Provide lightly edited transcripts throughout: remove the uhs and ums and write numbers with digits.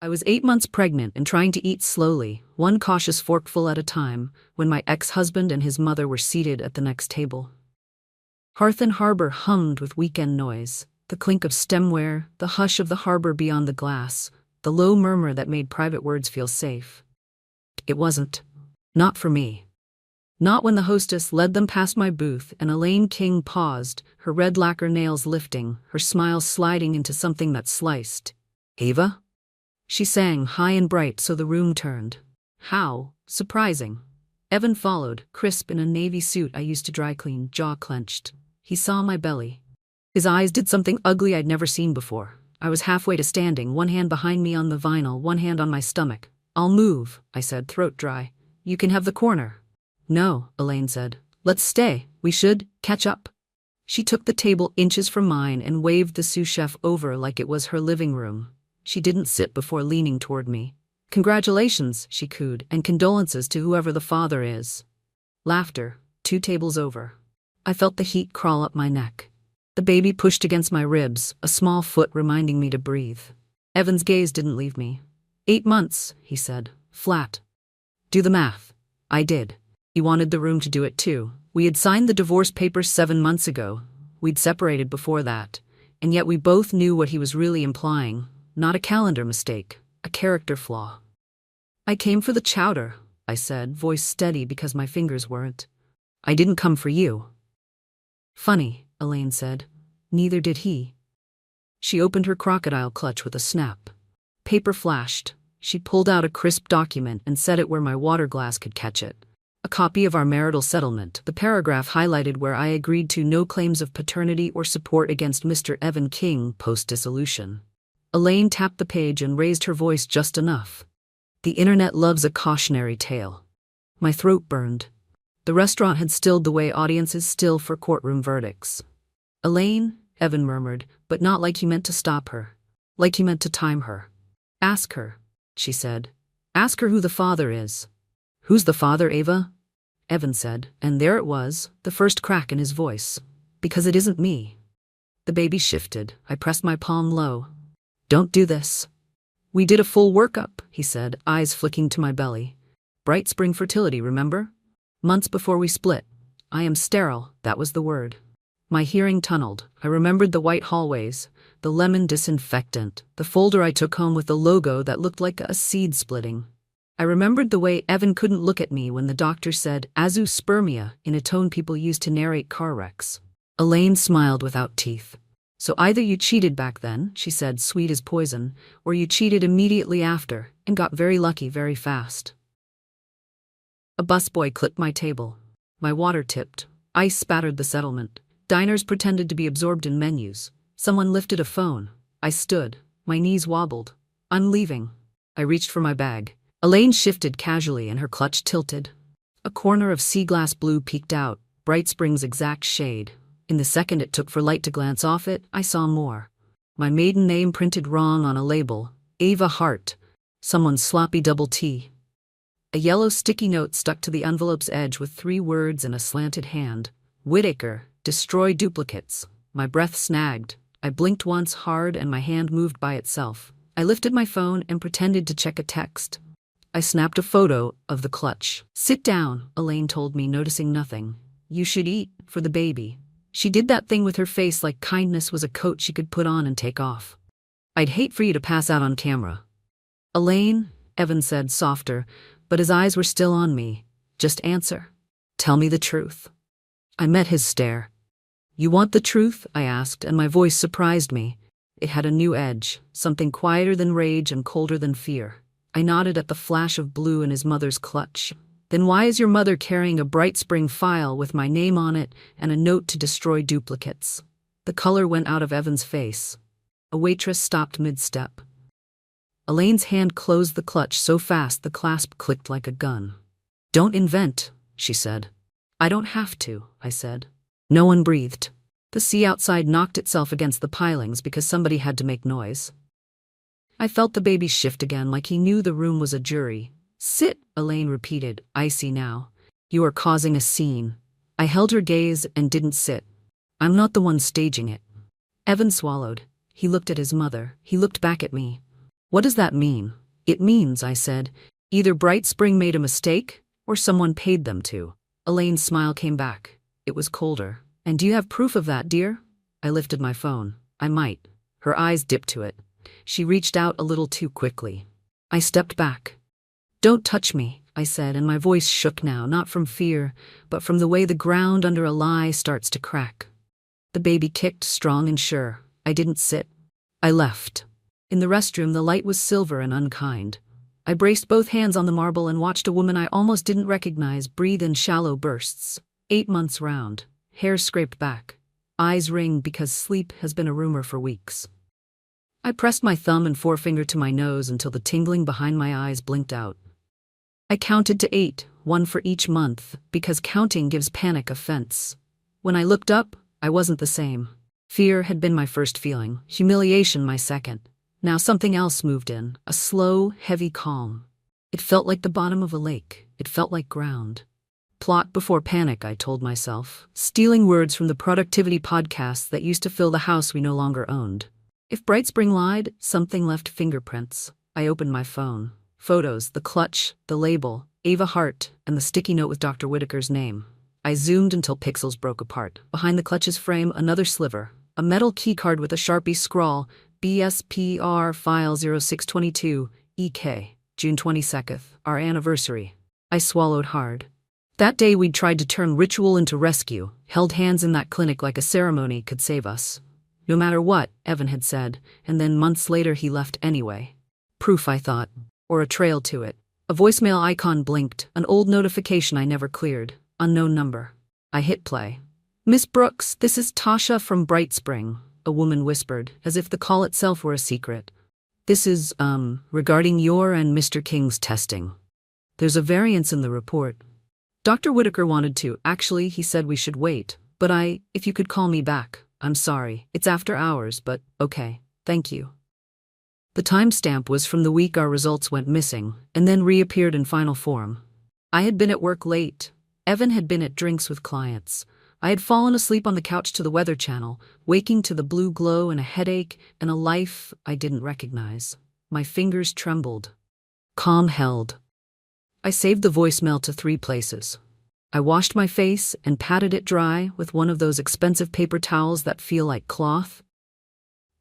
I was 8 months pregnant and trying to eat slowly, one cautious forkful at a time, when my ex-husband and his mother were seated at the next table. Hearth and harbor hummed with weekend noise, the clink of stemware, the hush of the harbor beyond the glass, the low murmur that made private words feel safe. It wasn't. Not for me. Not when the hostess led them past my booth and Elaine King paused, her red lacquer nails lifting, her smile sliding into something that sliced. "Ava?" She sang high and bright so the room turned. How surprising. Evan followed, crisp in a navy suit I used to dry clean, jaw clenched. He saw my belly. His eyes did something ugly I'd never seen before. I was halfway to standing, one hand behind me on the vinyl, one hand on my stomach. "I'll move," I said, throat dry. "You can have the corner." "No," Elaine said. "Let's stay. We should catch up." She took the table inches from mine and waved the sous chef over like it was her living room. She didn't sit before leaning toward me. "Congratulations," she cooed, "and condolences to whoever the father is." Laughter, 2 tables over. I felt the heat crawl up my neck. The baby pushed against my ribs, a small foot reminding me to breathe. Evan's gaze didn't leave me. 8 months, he said, flat. "Do the math." I did. He wanted the room to do it too. We had signed the divorce papers 7 months ago. We'd separated before that. And yet we both knew what he was really implying. Not a calendar mistake, a character flaw. "I came for the chowder," I said, voice steady because my fingers weren't. "I didn't come for you." "Funny," Elaine said. "Neither did he." She opened her crocodile clutch with a snap. Paper flashed. She pulled out a crisp document and set it where my water glass could catch it. A copy of our marital settlement, the paragraph highlighted where I agreed to no claims of paternity or support against Mr. Evan King post-dissolution. Elaine tapped the page and raised her voice just enough. "The internet loves a cautionary tale." My throat burned. The restaurant had stilled the way audiences still for courtroom verdicts. "Elaine," Evan murmured, but not like he meant to stop her. Like he meant to time her. "Ask her," she said. "Ask her who the father is." "Who's the father, Ava?" Evan said, and there it was, the first crack in his voice. "Because it isn't me." The baby shifted. I pressed my palm low. "Don't do this." "We did a full workup," he said, eyes flicking to my belly. "Bright spring fertility, remember? Months before we split. I am sterile, that was the word." My hearing tunneled. I remembered the white hallways, the lemon disinfectant, the folder I took home with the logo that looked like a seed splitting. I remembered the way Evan couldn't look at me when the doctor said azoospermia in a tone people use to narrate car wrecks. Elaine smiled without teeth. "So either you cheated back then," she said, sweet as poison, "or you cheated immediately after and got very lucky very fast." A busboy clipped my table. My water tipped. Ice spattered the settlement. Diners pretended to be absorbed in menus. Someone lifted a phone. I stood. My knees wobbled. "I'm leaving." I reached for my bag. Elaine shifted casually and her clutch tilted. A corner of sea glass blue peeked out, Bright Spring's exact shade. In the second it took for light to glance off it, I saw more. My maiden name printed wrong on a label. Ava Hart. Someone's sloppy double T. A yellow sticky note stuck to the envelope's edge with 3 words in a slanted hand. "Whitaker, destroy duplicates." My breath snagged. I blinked once hard and my hand moved by itself. I lifted my phone and pretended to check a text. I snapped a photo of the clutch. "Sit down," Elaine told me, noticing nothing. "You should eat, for the baby." She did that thing with her face like kindness was a coat she could put on and take off. "I'd hate for you to pass out on camera." "Elaine," Evan said, softer, but his eyes were still on me. "Just answer. Tell me the truth." I met his stare. "You want the truth?" I asked, and my voice surprised me. It had a new edge, something quieter than rage and colder than fear. I nodded at the flash of blue in his mother's clutch. "Then why is your mother carrying a Bright Spring file with my name on it and a note to destroy duplicates?" The color went out of Evan's face. A waitress stopped mid-step. Elaine's hand closed the clutch so fast the clasp clicked like a gun. "Don't invent," she said. "I don't have to," I said. No one breathed. The sea outside knocked itself against the pilings because somebody had to make noise. I felt the baby shift again like he knew the room was a jury. "Sit," Elaine repeated, icy now. "You are causing a scene." I held her gaze and didn't sit. "I'm not the one staging it." Evan swallowed. He looked at his mother. He looked back at me. What does that mean? It means, I said, either Bright Spring made a mistake or someone paid them to. Elaine's smile came back. It was colder. And do you have proof of that, dear? I lifted my phone. I might. Her eyes dipped to it. She reached out a little too quickly. I stepped back. Don't touch me, I said, and my voice shook now, not from fear, but from the way the ground under a lie starts to crack. The baby kicked strong and sure. I didn't sit. I left. In the restroom, the light was silver and unkind. I braced both hands on the marble and watched a woman I almost didn't recognize breathe in shallow bursts. 8 months round. Hair scraped back. Eyes ringed because sleep has been a rumor for weeks. I pressed my thumb and forefinger to my nose until the tingling behind my eyes blinked out. I counted to 8, 1 for each month, because counting gives panic offense. When I looked up, I wasn't the same. Fear had been my first feeling, humiliation my second. Now something else moved in, a slow, heavy calm. It felt like the bottom of a lake. It felt like ground. Plot before panic, I told myself, stealing words from the productivity podcasts that used to fill the house we no longer owned. If Bright Spring lied, something left fingerprints. I opened my phone. Photos, the clutch, the label, Ava Hart, and the sticky note with Dr. Whitaker's name. I zoomed until pixels broke apart. Behind the clutch's frame, another sliver. A metal keycard with a Sharpie scrawl, BSPR file 0622, EK, June 22nd, our anniversary. I swallowed hard. That day we'd tried to turn ritual into rescue, held hands in that clinic like a ceremony could save us. No matter what, Evan had said, and then months later he left anyway. Proof, I thought, or a trail to it. A voicemail icon blinked, an old notification I never cleared. Unknown number. I hit play. Miss Brooks, this is Tasha from Bright Spring, a woman whispered, as if the call itself were a secret. This is, regarding your and Mr. King's testing. There's a variance in the report. Dr. Whitaker wanted to. Actually, he said we should wait. But if you could call me back. I'm sorry. It's after hours, but okay. Thank you. The timestamp was from the week our results went missing, and then reappeared in final form. I had been at work late. Evan had been at drinks with clients. I had fallen asleep on the couch to the Weather Channel, waking to the blue glow and a headache and a life I didn't recognize. My fingers trembled. Calm held. I saved the voicemail to 3 places. I washed my face and patted it dry with one of those expensive paper towels that feel like cloth.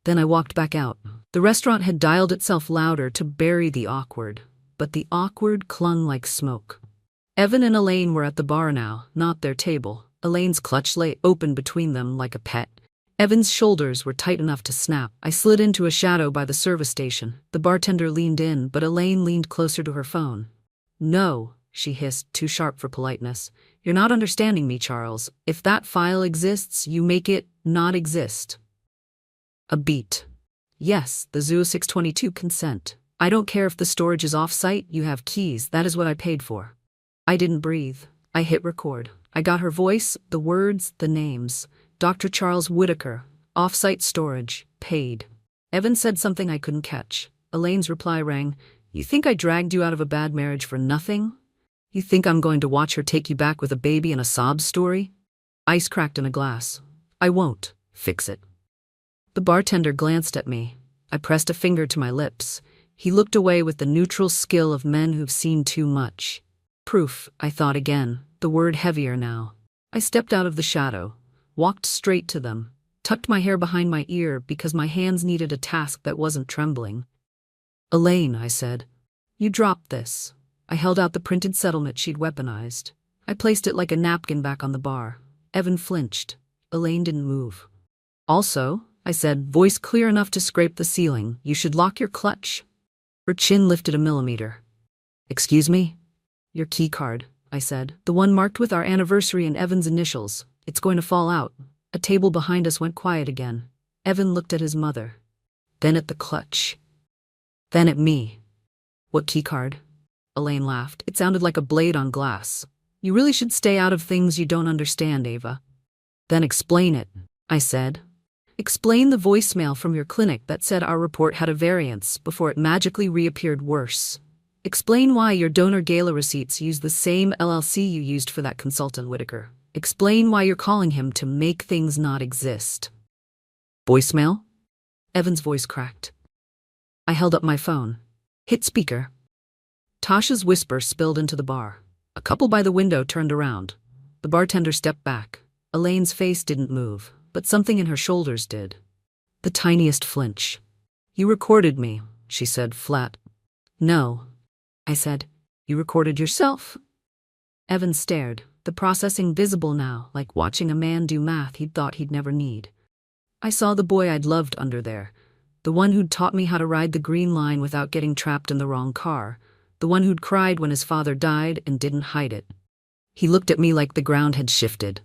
Then I walked back out. The restaurant had dialed itself louder to bury the awkward, but the awkward clung like smoke. Evan and Elaine were at the bar now, not their table. Elaine's clutch lay open between them like a pet. Evan's shoulders were tight enough to snap. I slid into a shadow by the service station. The bartender leaned in, but Elaine leaned closer to her phone. No, she hissed, too sharp for politeness. You're not understanding me, Charles. If that file exists, you make it not exist. A beat. Yes, the Zoo 622 consent. I don't care if the storage is off-site, you have keys, that is what I paid for. I didn't breathe. I hit record. I got her voice, the words, the names. Dr. Charles Whitaker, off-site storage, paid. Evan said something I couldn't catch. Elaine's reply rang, You think I dragged you out of a bad marriage for nothing? You think I'm going to watch her take you back with a baby and a sob story? Ice cracked in a glass. I won't fix it. The bartender glanced at me. I pressed a finger to my lips. He looked away with the neutral skill of men who've seen too much. Proof, I thought again, the word heavier now. I stepped out of the shadow, walked straight to them, tucked my hair behind my ear because my hands needed a task that wasn't trembling. Elaine, I said, you dropped this. I held out the printed settlement she'd weaponized. I placed it like a napkin back on the bar. Evan flinched. Elaine didn't move. Also, I said, voice clear enough to scrape the ceiling, you should lock your clutch. Her chin lifted a millimeter. Excuse me? Your key card, I said, the one marked with our anniversary and Evan's initials. It's going to fall out. A table behind us went quiet again. Evan looked at his mother. Then at the clutch. Then at me. What key card? Elaine laughed. It sounded like a blade on glass. You really should stay out of things you don't understand, Ava. Then explain it, I said. Explain the voicemail from your clinic that said our report had a variance before it magically reappeared worse. Explain why your donor gala receipts use the same LLC you used for that consultant, Whitaker. Explain why you're calling him to make things not exist. Voicemail? Evan's voice cracked. I held up my phone. Hit speaker. Tasha's whisper spilled into the bar. A couple by the window turned around. The bartender stepped back. Elaine's face didn't move, but something in her shoulders did. The tiniest flinch. "You recorded me," she said flat. "No," I said. "You recorded yourself?" Evan stared, the processing visible now, like watching a man do math he'd thought he'd never need. I saw the boy I'd loved under there, the one who'd taught me how to ride the green line without getting trapped in the wrong car, the one who'd cried when his father died and didn't hide it. He looked at me like the ground had shifted.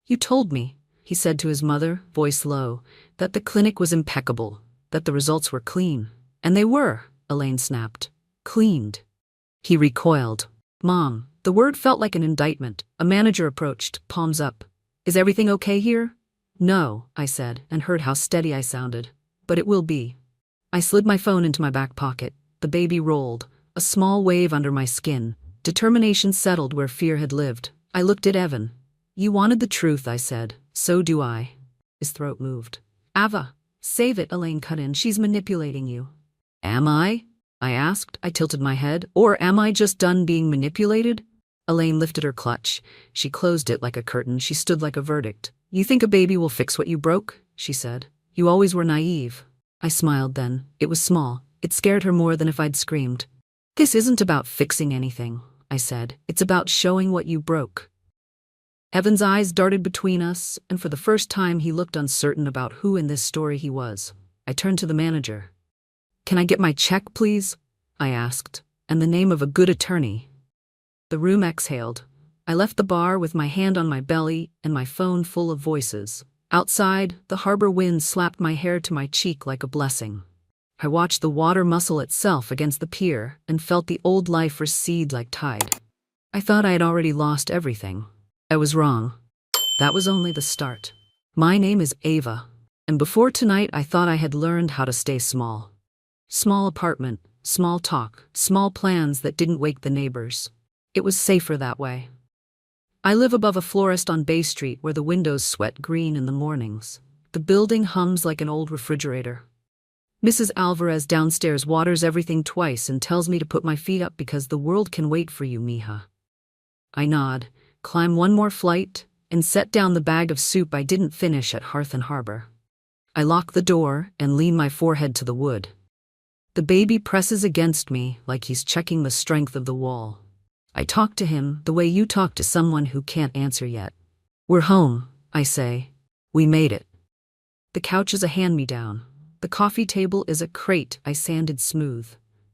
"You told me," he said to his mother, voice low, "that the clinic was impeccable, that the results were clean." "And they were," Elaine snapped. "Cleaned." He recoiled. "Mom," the word felt like an indictment. A manager approached, palms up. "Is everything okay here?" "No," I said, and heard how steady I sounded. "But it will be." I slid my phone into my back pocket. The baby rolled, a small wave under my skin. Determination settled where fear had lived. I looked at Evan. "You wanted the truth," I said. "So do I." His throat moved. "Ava, save it," Elaine cut in. "She's manipulating you." "Am I?" I asked. I tilted my head. "Or am I just done being manipulated?" Elaine lifted her clutch. She closed it like a curtain. She stood like a verdict. "You think a baby will fix what you broke?" she said. "You always were naive." I smiled then. It was small. It scared her more than if I'd screamed. "This isn't about fixing anything," I said. "It's about showing what you broke." Evan's eyes darted between us, and for the first time he looked uncertain about who in this story he was. I turned to the manager. "Can I get my check, please?" I asked, "and the name of a good attorney." The room exhaled. I left the bar with my hand on my belly and my phone full of voices. Outside, the harbor wind slapped my hair to my cheek like a blessing. I watched the water muscle itself against the pier and felt the old life recede like tide. I thought I had already lost everything. I was wrong. That was only the start. My name is Ava, and before tonight I thought I had learned how to stay small. Small apartment, small talk, small plans that didn't wake the neighbors. It was safer that way. I live above a florist on Bay Street where the windows sweat green in the mornings. The building hums like an old refrigerator. Mrs. Alvarez downstairs waters everything twice and tells me to put my feet up because the world can wait for you, mija. I nod, climb one more flight, and set down the bag of soup I didn't finish at Hearth and Harbor. I lock the door and lean my forehead to the wood. The baby presses against me like he's checking the strength of the wall. I talk to him the way you talk to someone who can't answer yet. "We're home," I say. "We made it." The couch is a hand-me-down. The coffee table is a crate I sanded smooth.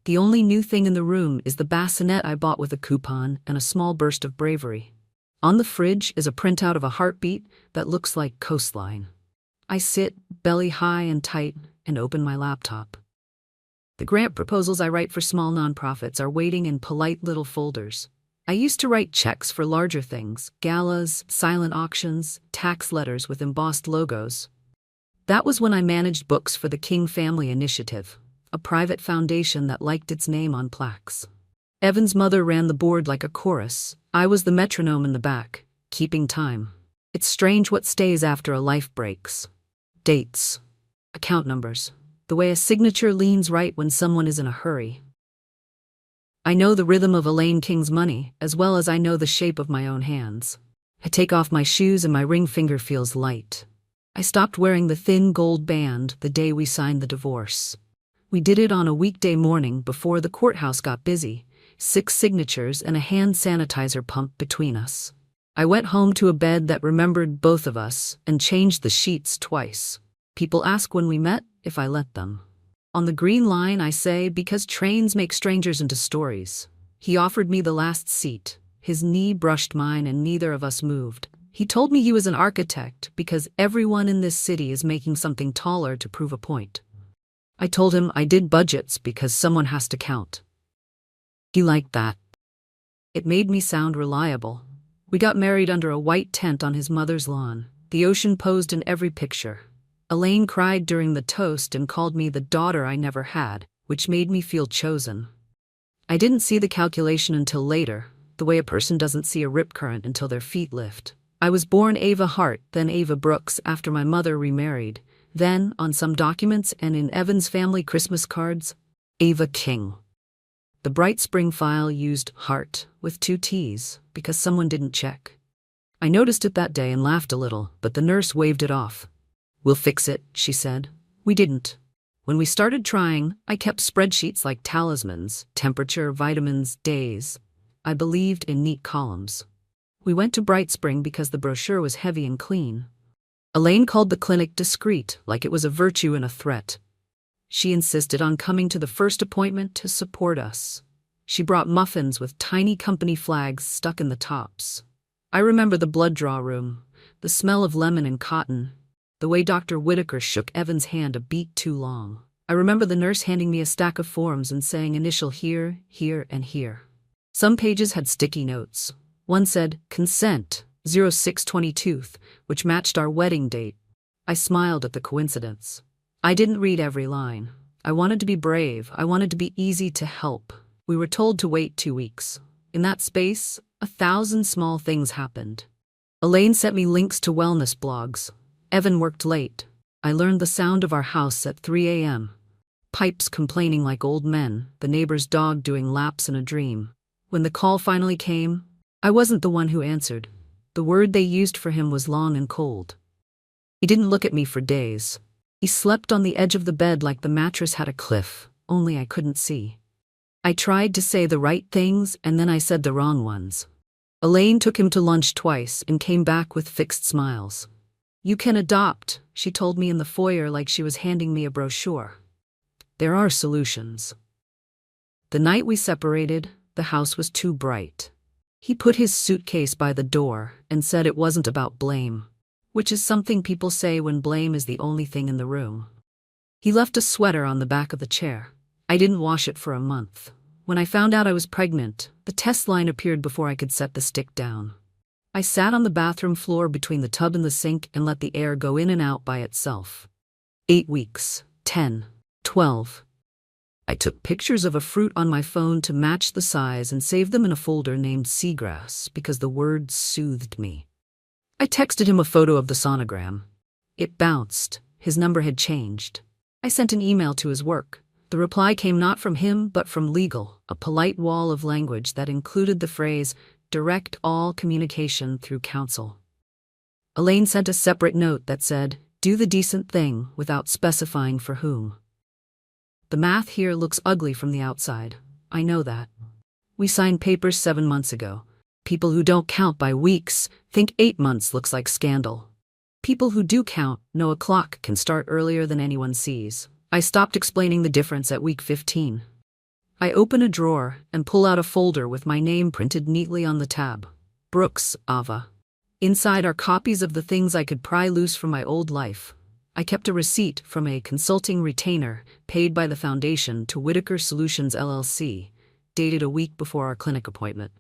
The only new thing in the room is the bassinet I bought with a coupon and a small burst of bravery. On the fridge is a printout of a heartbeat that looks like coastline. I sit, belly high and tight, and open my laptop. The grant proposals I write for small nonprofits are waiting in polite little folders. I used to write checks for larger things, galas, silent auctions, tax letters with embossed logos. That was when I managed books for the King Family Initiative, a private foundation that liked its name on plaques. Evan's mother ran the board like a chorus. I was the metronome in the back, keeping time. It's strange what stays after a life breaks. Dates. Account numbers. The way a signature leans right when someone is in a hurry. I know the rhythm of Elaine King's money, as well as I know the shape of my own hands. I take off my shoes and my ring finger feels light. I stopped wearing the thin gold band the day we signed the divorce. We did it on a weekday morning before the courthouse got busy, 6 signatures and a hand sanitizer pump between us. I went home to a bed that remembered both of us and changed the sheets twice. People ask when we met, if I let them. On the green line, I say, because trains make strangers into stories. He offered me the last seat. His knee brushed mine and neither of us moved. He told me he was an architect because everyone in this city is making something taller to prove a point. I told him I did budgets because someone has to count. He liked that. It made me sound reliable. We got married under a white tent on his mother's lawn. The ocean posed in every picture. Elaine cried during the toast and called me the daughter I never had, which made me feel chosen. I didn't see the calculation until later, the way a person doesn't see a rip current until their feet lift. I was born Ava Hart, then Ava Brooks after my mother remarried, Then, on some documents and in Evan's family Christmas cards, Ava King. The Bright Spring file used heart with 2 T's because someone didn't check. I noticed it that day and laughed a little, but the nurse waved it off. "We'll fix it," she said. We didn't. When we started trying, I kept spreadsheets like talismans, temperature, vitamins, days. I believed in neat columns. We went to Bright Spring because the brochure was heavy and clean. Elaine called the clinic discreet, like it was a virtue and a threat. She insisted on coming to the first appointment to support us. She brought muffins with tiny company flags stuck in the tops. I remember the blood draw room, the smell of lemon and cotton, the way Dr. Whitaker shook Evan's hand a beat too long. I remember the nurse handing me a stack of forms and saying initial here, here, and here. Some pages had sticky notes. One said, consent, 06/22, which matched our wedding date. I smiled at the coincidence. I didn't read every line. I wanted to be brave. I wanted to be easy to help. We were told to wait 2 weeks. In that space, 1,000 small things happened. Elaine sent me links to wellness blogs. Evan worked late. I learned the sound of our house at 3 a.m. Pipes complaining like old men, the neighbor's dog doing laps in a dream. When the call finally came, I wasn't the one who answered. The word they used for him was long and cold. He didn't look at me for days. He slept on the edge of the bed like the mattress had a cliff, only I couldn't see. I tried to say the right things and then I said the wrong ones. Elaine took him to lunch twice and came back with fixed smiles. "You can adopt," she told me in the foyer like she was handing me a brochure. "There are solutions." The night we separated, the house was too bright. He put his suitcase by the door and said it wasn't about blame, which is something people say when blame is the only thing in the room. He left a sweater on the back of the chair. I didn't wash it for a month. When I found out I was pregnant, the test line appeared before I could set the stick down. I sat on the bathroom floor between the tub and the sink and let the air go in and out by itself. 8 weeks, 10, 12. I took pictures of a fruit on my phone to match the size and saved them in a folder named Seagrass because the words soothed me. I texted him a photo of the sonogram. It bounced. His number had changed. I sent an email to his work. The reply came not from him but from legal, a polite wall of language that included the phrase, "Direct all communication through counsel." Elaine sent a separate note that said, "Do the decent thing," without specifying for whom. The math here looks ugly from the outside. I know that. We signed papers 7 months ago. People who don't count by weeks think 8 months looks like scandal. People who do count know a clock can start earlier than anyone sees. I stopped explaining the difference at week 15. I open a drawer and pull out a folder with my name printed neatly on the tab. Brooks, Ava. Inside are copies of the things I could pry loose from my old life. I kept a receipt from a consulting retainer paid by the foundation to Whitaker Solutions LLC, dated a week before our clinic appointment.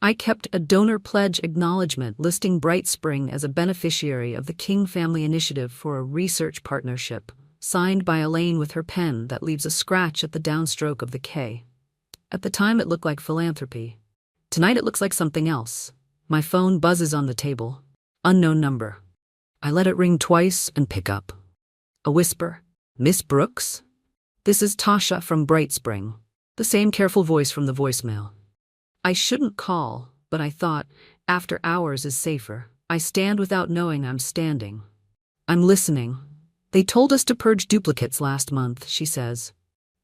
I kept a donor pledge acknowledgement listing Bright Spring as a beneficiary of the King Family Initiative for a research partnership, signed by Elaine with her pen that leaves a scratch at the downstroke of the K. At the time it looked like philanthropy. Tonight it looks like something else. My phone buzzes on the table. Unknown number. I let it ring twice and pick up. A whisper. "Miss Brooks?" "This is Tasha from Bright Spring." The same careful voice from the voicemail. I shouldn't call, but I thought, after hours is safer. I stand without knowing I'm standing. "I'm listening. They told us to purge duplicates last month," she says.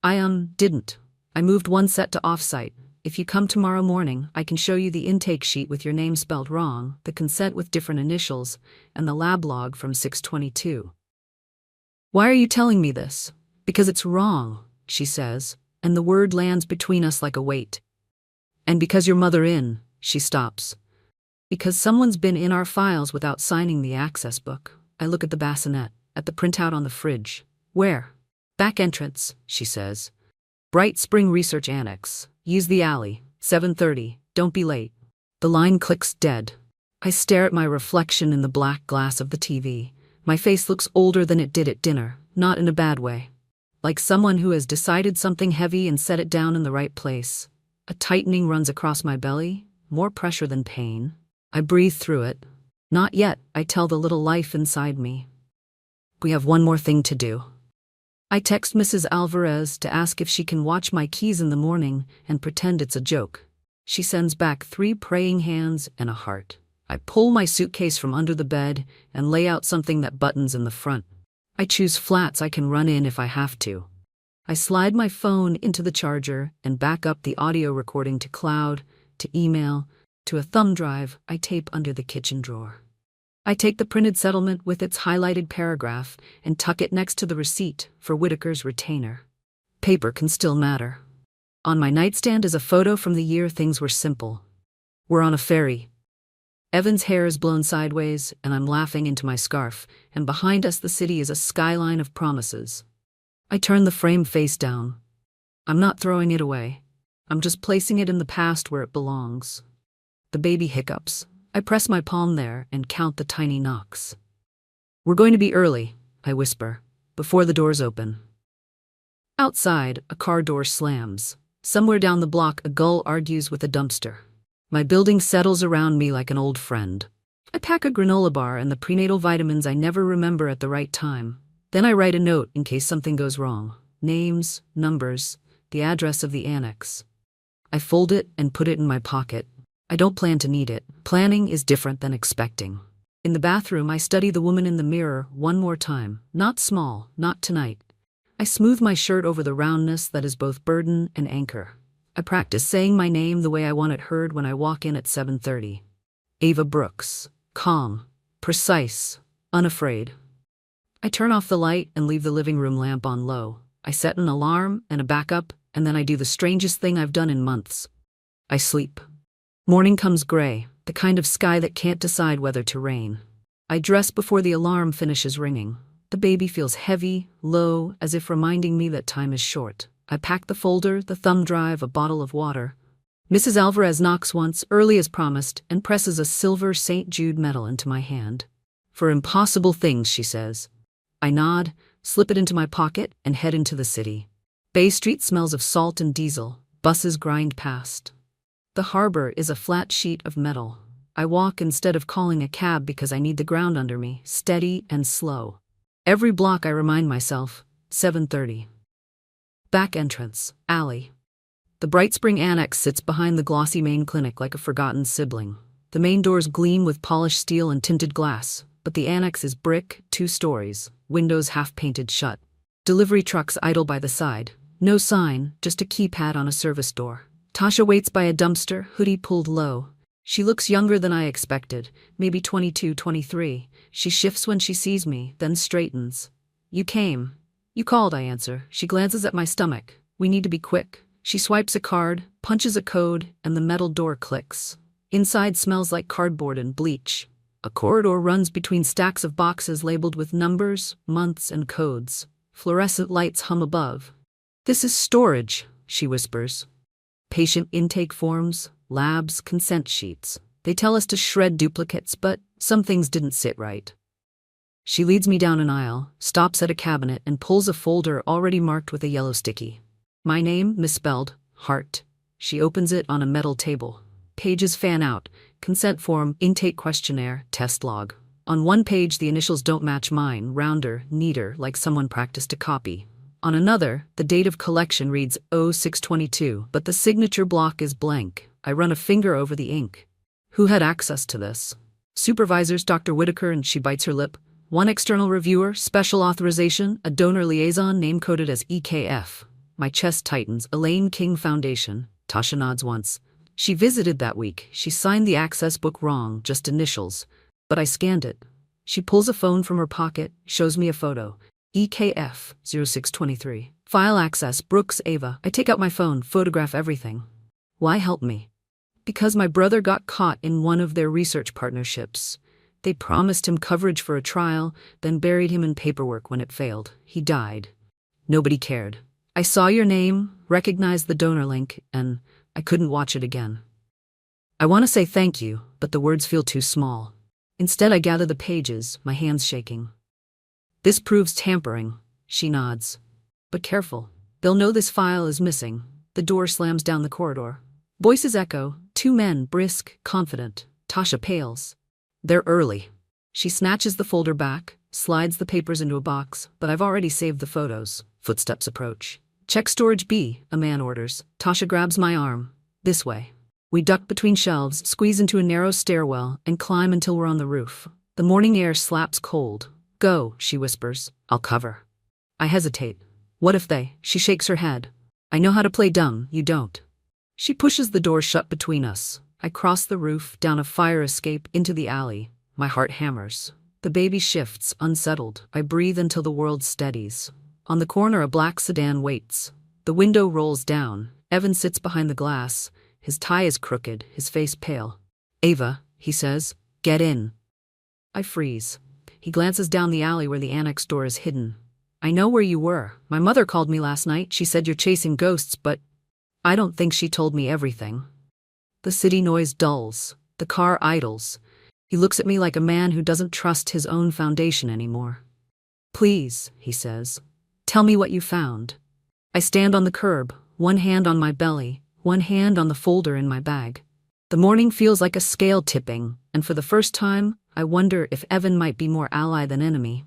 I didn't. I moved one set to offsite. If you come tomorrow morning, I can show you the intake sheet with your name spelled wrong, the consent with different initials, and the lab log from 6/22. "Why are you telling me this?" "Because it's wrong," she says, and the word lands between us like a weight. "And because your mother she stops. "Because someone's been in our files without signing the access book." I look at the bassinet, at the printout on the fridge. "Where?" "Back entrance," she says. "Bright Spring Research Annex. Use the alley. 7:30. Don't be late." The line clicks dead. I stare at my reflection in the black glass of the TV. My face looks older than it did at dinner, not in a bad way. Like someone who has decided something heavy and set it down in the right place. A tightening runs across my belly, more pressure than pain. I breathe through it. "Not yet," I tell the little life inside me. We have one more thing to do. I text Mrs. Alvarez to ask if she can watch my keys in the morning and pretend it's a joke. She sends back 3 praying hands and a heart. I pull my suitcase from under the bed and lay out something that buttons in the front. I choose flats I can run in if I have to. I slide my phone into the charger and back up the audio recording to cloud, to email, to a thumb drive I tape under the kitchen drawer. I take the printed settlement with its highlighted paragraph and tuck it next to the receipt for Whitaker's retainer. Paper can still matter. On my nightstand is a photo from the year things were simple. We're on a ferry. Evan's hair is blown sideways, and I'm laughing into my scarf, and behind us the city is a skyline of promises. I turn the frame face down. I'm not throwing it away. I'm just placing it in the past where it belongs. The baby hiccups. I press my palm there and count the tiny knocks. We're going to be early, I whisper, before the doors open. Outside, a car door slams. Somewhere down the block, a gull argues with a dumpster. My building settles around me like an old friend. I pack a granola bar and the prenatal vitamins I never remember at the right time. Then I write a note in case something goes wrong. Names, numbers, the address of the annex. I fold it and put it in my pocket. I don't plan to need it. Planning is different than expecting. In the bathroom, I study the woman in the mirror one more time. Not small, not tonight. I smooth my shirt over the roundness that is both burden and anchor. I practice saying my name the way I want it heard when I walk in at 7:30. Ava Brooks. Calm, precise, unafraid. I turn off the light and leave the living room lamp on low. I set an alarm and a backup, and then I do the strangest thing I've done in months. I sleep. Morning comes gray, the kind of sky that can't decide whether to rain. I dress before the alarm finishes ringing. The baby feels heavy, low, as if reminding me that time is short. I pack the folder, the thumb drive, a bottle of water. Mrs. Alvarez knocks once, early as promised, and presses a silver St. Jude medal into my hand. For impossible things, she says. I nod, slip it into my pocket, and head into the city. Bay Street smells of salt and diesel. Buses grind past. The harbor is a flat sheet of metal. I walk instead of calling a cab because I need the ground under me, steady and slow. Every block I remind myself, 7:30. Back entrance, alley. The Bright Spring Annex sits behind the glossy main clinic like a forgotten sibling. The main doors gleam with polished steel and tinted glass, but the annex is brick, 2 stories, windows half-painted shut. Delivery trucks idle by the side. No sign, just a keypad on a service door. Tasha waits by a dumpster, hoodie pulled low. She looks younger than I expected, maybe 22, 23. She shifts when she sees me, then straightens. You came. You called, I answer. She glances at my stomach. We need to be quick. She swipes a card, punches a code, and the metal door clicks. Inside smells like cardboard and bleach. A corridor runs between stacks of boxes labeled with numbers, months, and codes. Fluorescent lights hum above. This is storage, she whispers. Patient intake forms, labs, consent sheets. They tell us to shred duplicates, but some things didn't sit right. She leads me down an aisle, stops at a cabinet, and pulls a folder already marked with a yellow sticky. My name, misspelled, Hart. She opens it on a metal table. Pages fan out. Consent form, intake questionnaire, test log. On one page, the initials don't match mine, rounder, neater, like someone practiced a copy. On another, the date of collection reads 0622, but the signature block is blank. I run a finger over the ink. Who had access to this? Supervisors, Dr. Whitaker, and she bites her lip. One external reviewer, special authorization, a donor liaison name-coded as EKF. My chest tightens. Elaine King Foundation. Tasha nods once. She visited that week. She signed the access book wrong, just initials. But I scanned it. She pulls a phone from her pocket, shows me a photo. EKF 0623. File access, Brooks Ava. I take out my phone, photograph everything. Why help me? Because my brother got caught in one of their research partnerships. They promised him coverage for a trial, then buried him in paperwork when it failed. He died. Nobody cared. I saw your name, recognized the donor link, and I couldn't watch it again. I want to say thank you, but the words feel too small. Instead, I gather the pages, my hands shaking. This proves tampering, she nods. But careful. They'll know this file is missing. The door slams down the corridor. Voices echo, 2 men, brisk, confident. Tasha pales. They're early. She snatches the folder back, slides the papers into a box, but I've already saved the photos. Footsteps approach. Check storage B, a man orders. Tasha grabs my arm. This way. We duck between shelves, squeeze into a narrow stairwell, and climb until we're on the roof. The morning air slaps cold. Go, she whispers. I'll cover. I hesitate. What if they? She shakes her head. I know how to play dumb, you don't. She pushes the door shut between us. I cross the roof, down a fire escape, into the alley. My heart hammers. The baby shifts, unsettled. I breathe until the world steadies. On the corner, a black sedan waits. The window rolls down. Evan sits behind the glass. His tie is crooked, his face pale. Ava, he says, get in. I freeze. He glances down the alley where the annex door is hidden. I know where you were. My mother called me last night. She said you're chasing ghosts, but I don't think she told me everything. The city noise dulls. The car idles. He looks at me like a man who doesn't trust his own foundation anymore. Please, he says, tell me what you found. I stand on the curb, one hand on my belly, one hand on the folder in my bag. The morning feels like a scale tipping, and for the first time, I wonder if Evan might be more ally than enemy.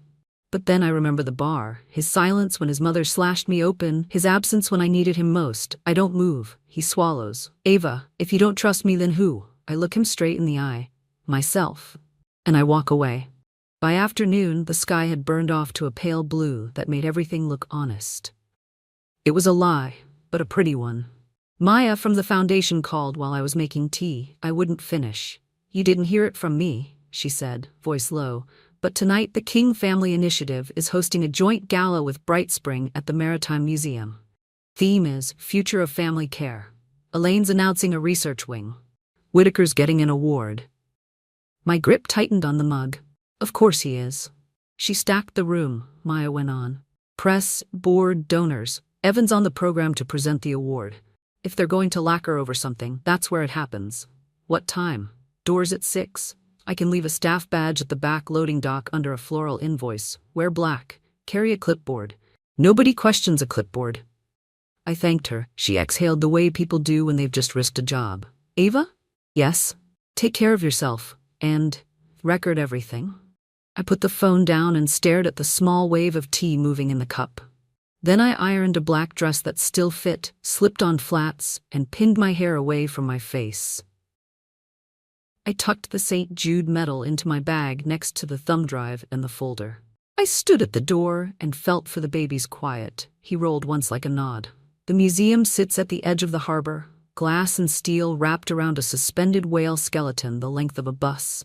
But then I remember the bar, his silence when his mother slashed me open, his absence when I needed him most. I don't move. He swallows. Ava, if you don't trust me, then who? I look him straight in the eye. Myself. And I walk away. By afternoon, the sky had burned off to a pale blue that made everything look honest. It was a lie, but a pretty one. Maya from the foundation called while I was making tea. I wouldn't finish. You didn't hear it from me, she said, voice low. But tonight the King Family Initiative is hosting a joint gala with Bright Spring at the Maritime Museum. Theme is Future of Family Care. Elaine's announcing a research wing. Whitaker's getting an award. My grip tightened on the mug. Of course he is. She stacked the room, Maya went on. Press, board, donors. Evan's on the program to present the award. If they're going to lacquer over something, that's where it happens. What time? Doors at 6. I can leave a staff badge at the back loading dock under a floral invoice. Wear black. Carry a clipboard. Nobody questions a clipboard. I thanked her. She exhaled the way people do when they've just risked a job. Ava? Yes. Take care of yourself. And record everything. I put the phone down and stared at the small wave of tea moving in the cup. Then I ironed a black dress that still fit, slipped on flats, and pinned my hair away from my face. I tucked the St. Jude medal into my bag next to the thumb drive and the folder. I stood at the door and felt for the baby's quiet. He rolled once like a nod. The museum sits at the edge of the harbor, glass and steel wrapped around a suspended whale skeleton the length of a bus.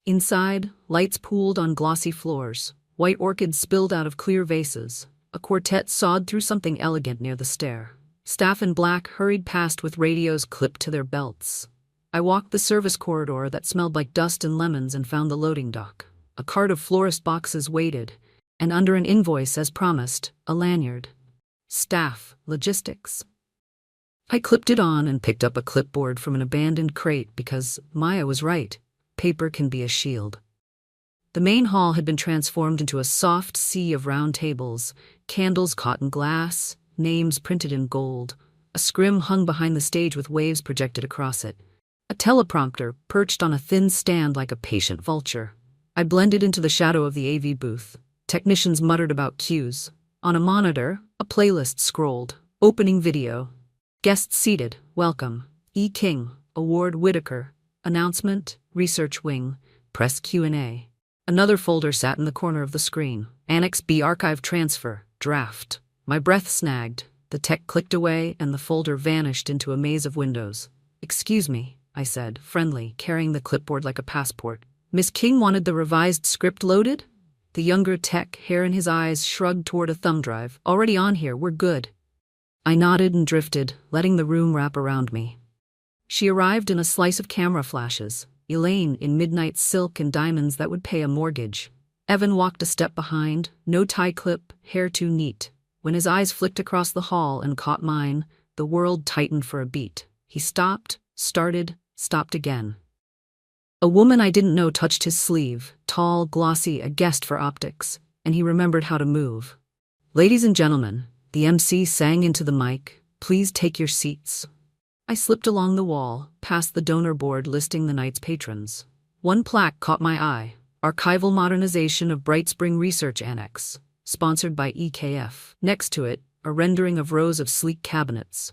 Inside, lights pooled on glossy floors, white orchids spilled out of clear vases. A quartet sawed through something elegant near the stair. Staff in black hurried past with radios clipped to their belts. I walked the service corridor that smelled like dust and lemons and found the loading dock. A cart of florist boxes waited, and under an invoice, as promised, a lanyard. Staff, logistics. I clipped it on and picked up a clipboard from an abandoned crate because Maya was right. Paper can be a shield. The main hall had been transformed into a soft sea of round tables, candles caught in glass, names printed in gold. A scrim hung behind the stage with waves projected across it. A teleprompter perched on a thin stand like a patient vulture. I blended into the shadow of the AV booth. Technicians muttered about cues. On a monitor, a playlist scrolled. Opening video. Guests seated. Welcome. E. King. Award Whitaker. Announcement. Research wing. Press Q&A. Another folder sat in the corner of the screen. Annex B archive transfer. Draft. My breath snagged. The tech clicked away and the folder vanished into a maze of windows. Excuse me, I said, friendly, carrying the clipboard like a passport. Miss King wanted the revised script loaded? The younger tech, hair in his eyes, shrugged toward a thumb drive. Already on here, we're good. I nodded and drifted, letting the room wrap around me. She arrived in a slice of camera flashes. Elaine in midnight silk and diamonds that would pay a mortgage. Evan walked a step behind, no tie clip, hair too neat. When his eyes flicked across the hall and caught mine, the world tightened for a beat. He stopped, started, stopped again. A woman I didn't know touched his sleeve, tall, glossy, a guest for optics, and he remembered how to move. Ladies and gentlemen, the MC sang into the mic, please take your seats. I slipped along the wall, past the donor board listing the night's patrons. One plaque caught my eye. Archival Modernization of Bright Spring Research Annex, sponsored by EKF. Next to it, a rendering of rows of sleek cabinets.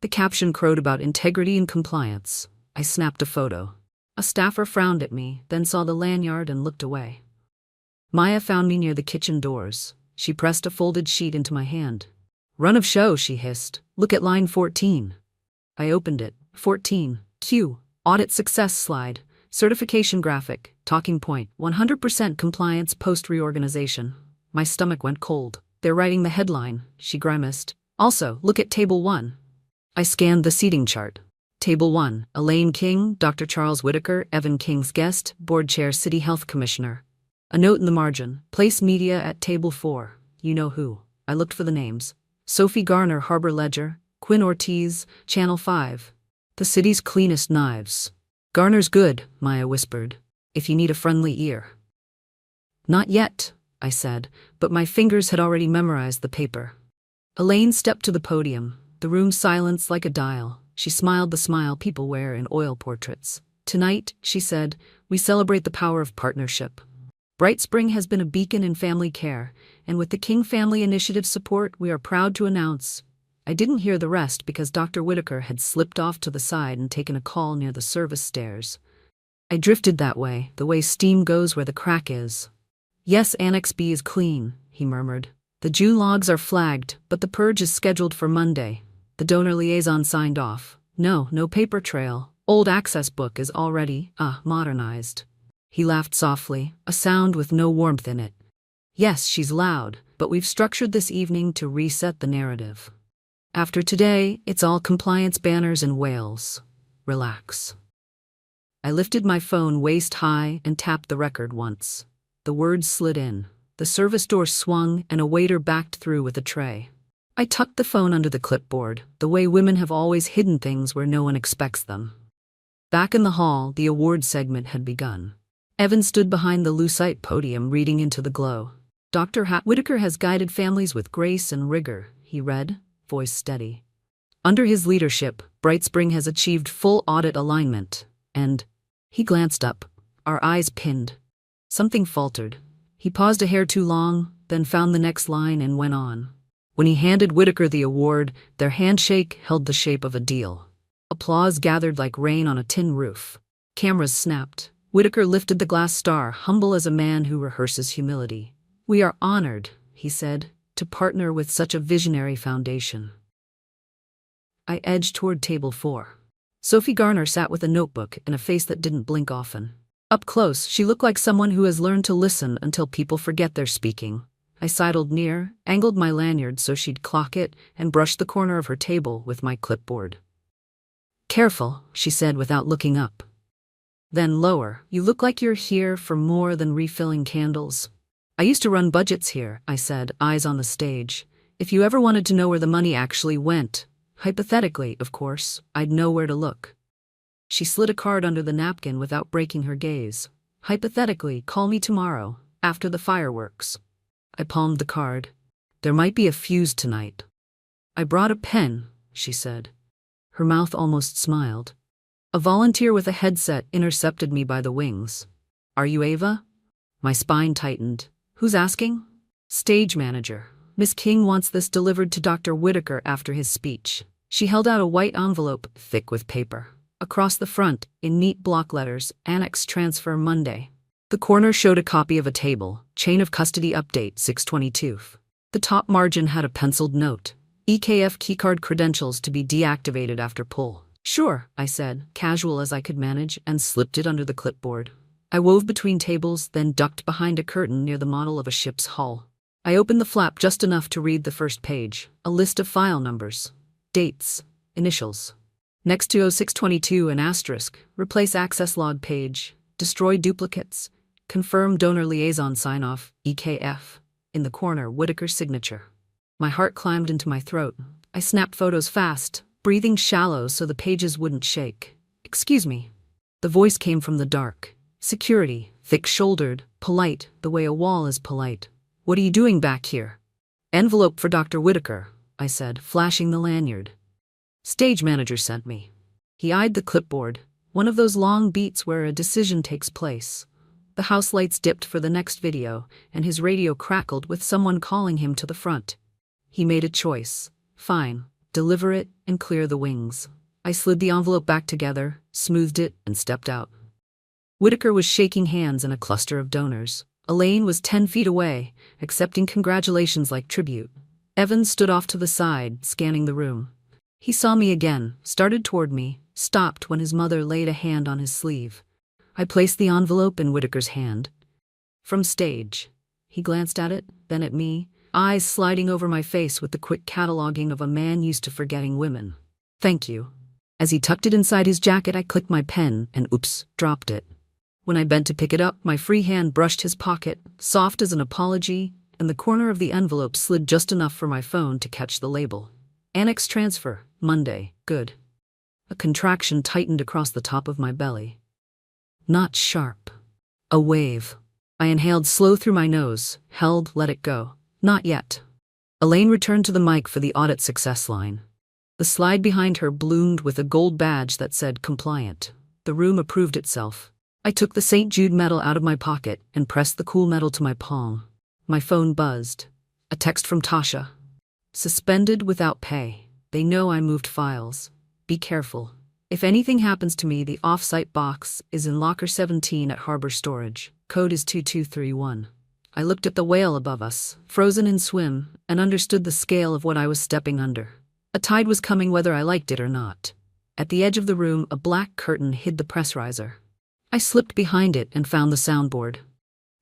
The caption crowed about integrity and compliance. I snapped a photo. A staffer frowned at me, then saw the lanyard and looked away. Maya found me near the kitchen doors. She pressed a folded sheet into my hand. "Run of show," she hissed. "Look at line 14. I opened it. 14. Q. Audit success slide. Certification graphic. Talking point. 100% compliance post-reorganization. My stomach went cold. "They're writing the headline," she grimaced. "Also, look at Table 1. I scanned the seating chart. Table 1. Elaine King, Dr. Charles Whitaker, Evan King's guest, Board Chair, City Health Commissioner. A note in the margin. Place media at Table 4. You know who." I looked for the names. Sophie Garner, Harbor Ledger. Quinn Ortiz, Channel 5. The city's cleanest knives. "Garner's good," Maya whispered. "If you need a friendly ear." "Not yet," I said, but my fingers had already memorized the paper. Elaine stepped to the podium, the room silenced like a dial. She smiled the smile people wear in oil portraits. "Tonight," she said, "we celebrate the power of partnership. Bright Spring has been a beacon in family care, and with the King Family Initiative support, we are proud to announce—" I didn't hear the rest because Dr. Whitaker had slipped off to the side and taken a call near the service stairs. I drifted that way, the way steam goes where the crack is. "Yes, Annex B is clean," he murmured. "The June logs are flagged, but the purge is scheduled for Monday. The donor liaison signed off. No paper trail. Old access book is already, modernized." He laughed softly, a sound with no warmth in it. "Yes, she's loud, but we've structured this evening to reset the narrative. After today, it's all compliance banners and wails. Relax." I lifted my phone waist high and tapped the record once. The words slid in. The service door swung and a waiter backed through with a tray. I tucked the phone under the clipboard, the way women have always hidden things where no one expects them. Back in the hall, the award segment had begun. Evan stood behind the lucite podium reading into the glow. "Dr. Whitaker has guided families with grace and rigor," he read, voice steady. "Under his leadership, Bright Spring has achieved full audit alignment, and—" He glanced up, our eyes pinned. Something faltered. He paused a hair too long, then found the next line and went on. When he handed Whitaker the award, their handshake held the shape of a deal. Applause gathered like rain on a tin roof. Cameras snapped. Whitaker lifted the glass star, humble as a man who rehearses humility. "We are honored," he said, "to partner with such a visionary foundation." I edged toward Table 4. Sophie Garner sat with a notebook and a face that didn't blink often. Up close, she looked like someone who has learned to listen until people forget they're speaking. I sidled near, angled my lanyard so she'd clock it, and brushed the corner of her table with my clipboard. "Careful," she said without looking up. Then lower, "You look like you're here for more than refilling candles." "I used to run budgets here," I said, eyes on the stage. "If you ever wanted to know where the money actually went, hypothetically, of course, I'd know where to look." She slid a card under the napkin without breaking her gaze. "Hypothetically, call me tomorrow, after the fireworks." I palmed the card. "There might be a fuse tonight." "I brought a pen," she said. Her mouth almost smiled. A volunteer with a headset intercepted me by the wings. "Are you Ava?" My spine tightened. "Who's asking?" "Stage manager. Miss King wants this delivered to Dr. Whitaker after his speech." She held out a white envelope, thick with paper. Across the front, in neat block letters, "Annex transfer Monday." The corner showed a copy of a table, chain of custody update 622. The top margin had a penciled note. EKF keycard credentials to be deactivated after pull. "Sure," I said, casual as I could manage, and slipped it under the clipboard. I wove between tables, then ducked behind a curtain near the model of a ship's hull. I opened the flap just enough to read the first page, a list of file numbers, dates, initials. Next to 0622 an asterisk, replace access log page, destroy duplicates, confirm donor liaison sign-off, EKF. In the corner, Whitaker's signature. My heart climbed into my throat. I snapped photos fast, breathing shallow so the pages wouldn't shake. "Excuse me." The voice came from the dark. Security, thick-shouldered, polite, the way a wall is polite. "What are you doing back here?" "Envelope for Dr. Whitaker," I said, flashing the lanyard. "Stage manager sent me." He eyed the clipboard, one of those long beats where a decision takes place. The house lights dipped for the next video, and his radio crackled with someone calling him to the front. He made a choice. Fine, deliver it and clear the wings. I slid the envelope back together, smoothed it, and stepped out. Whitaker was shaking hands in a cluster of donors. Elaine was 10 feet away, accepting congratulations like tribute. Evan stood off to the side, scanning the room. He saw me again, started toward me, stopped when his mother laid a hand on his sleeve. I placed the envelope in Whitaker's hand. From stage. He glanced at it, then at me, eyes sliding over my face with the quick cataloging of a man used to forgetting women. Thank you. As he tucked it inside his jacket, I clicked my pen and oops, dropped it. When I bent to pick it up, my free hand brushed his pocket, soft as an apology, and the corner of the envelope slid just enough for my phone to catch the label. Annex transfer, Monday, good. A contraction tightened across the top of my belly. Not sharp. A wave. I inhaled slow through my nose, held, let it go. Not yet. Elaine returned to the mic for the audit success line. The slide behind her bloomed with a gold badge that said compliant. The room approved itself. I took the St. Jude medal out of my pocket and pressed the cool medal to my palm. My phone buzzed. A text from Tasha. Suspended without pay. They know I moved files. Be careful. If anything happens to me, the off-site box is in locker 17 at Harbor Storage. Code is 2231. I looked at the whale above us, frozen in swim, and understood the scale of what I was stepping under. A tide was coming whether I liked it or not. At the edge of the room, a black curtain hid the press riser. I slipped behind it and found the soundboard.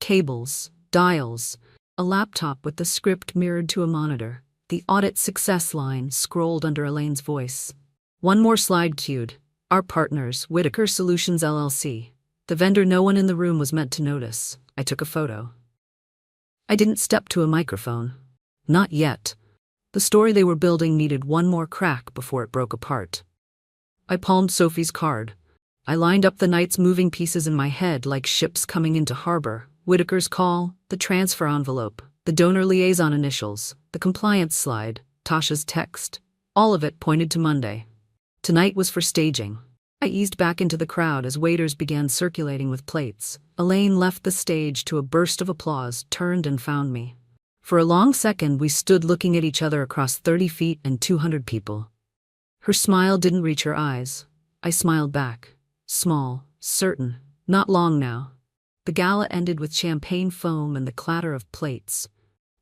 Cables, dials, a laptop with the script mirrored to a monitor. The audit success line scrolled under Elaine's voice. One more slide cued. Our partners, Whitaker Solutions LLC. The vendor no one in the room was meant to notice. I took a photo. I didn't step to a microphone. Not yet. The story they were building needed one more crack before it broke apart. I palmed Sophie's card. I lined up the night's moving pieces in my head like ships coming into harbor. Whitaker's call, the transfer envelope, the donor liaison initials, the compliance slide, Tasha's text. All of it pointed to Monday. Tonight was for staging. I eased back into the crowd as waiters began circulating with plates. Elaine left the stage to a burst of applause, turned and found me. For a long second, we stood looking at each other across 30 feet and 200 people. Her smile didn't reach her eyes. I smiled back. Small, certain, not long now. The gala ended with champagne foam and the clatter of plates.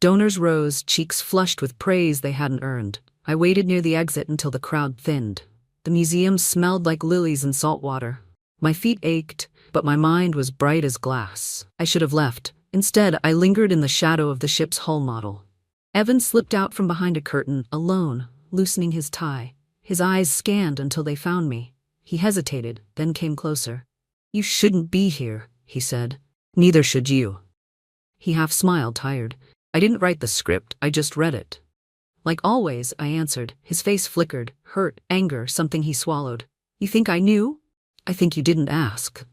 Donors rose, cheeks flushed with praise they hadn't earned. I waited near the exit until the crowd thinned. The museum smelled like lilies and salt water. My feet ached, but my mind was bright as glass. I should have left. Instead, I lingered in the shadow of the ship's hull model. Evan slipped out from behind a curtain, alone, loosening his tie. His eyes scanned until they found me. He hesitated, then came closer. You shouldn't be here, he said. Neither should you. He half smiled, tired. I didn't write the script, I just read it. Like always, I answered. His face flickered, hurt, anger, something he swallowed. You think I knew? I think you didn't ask.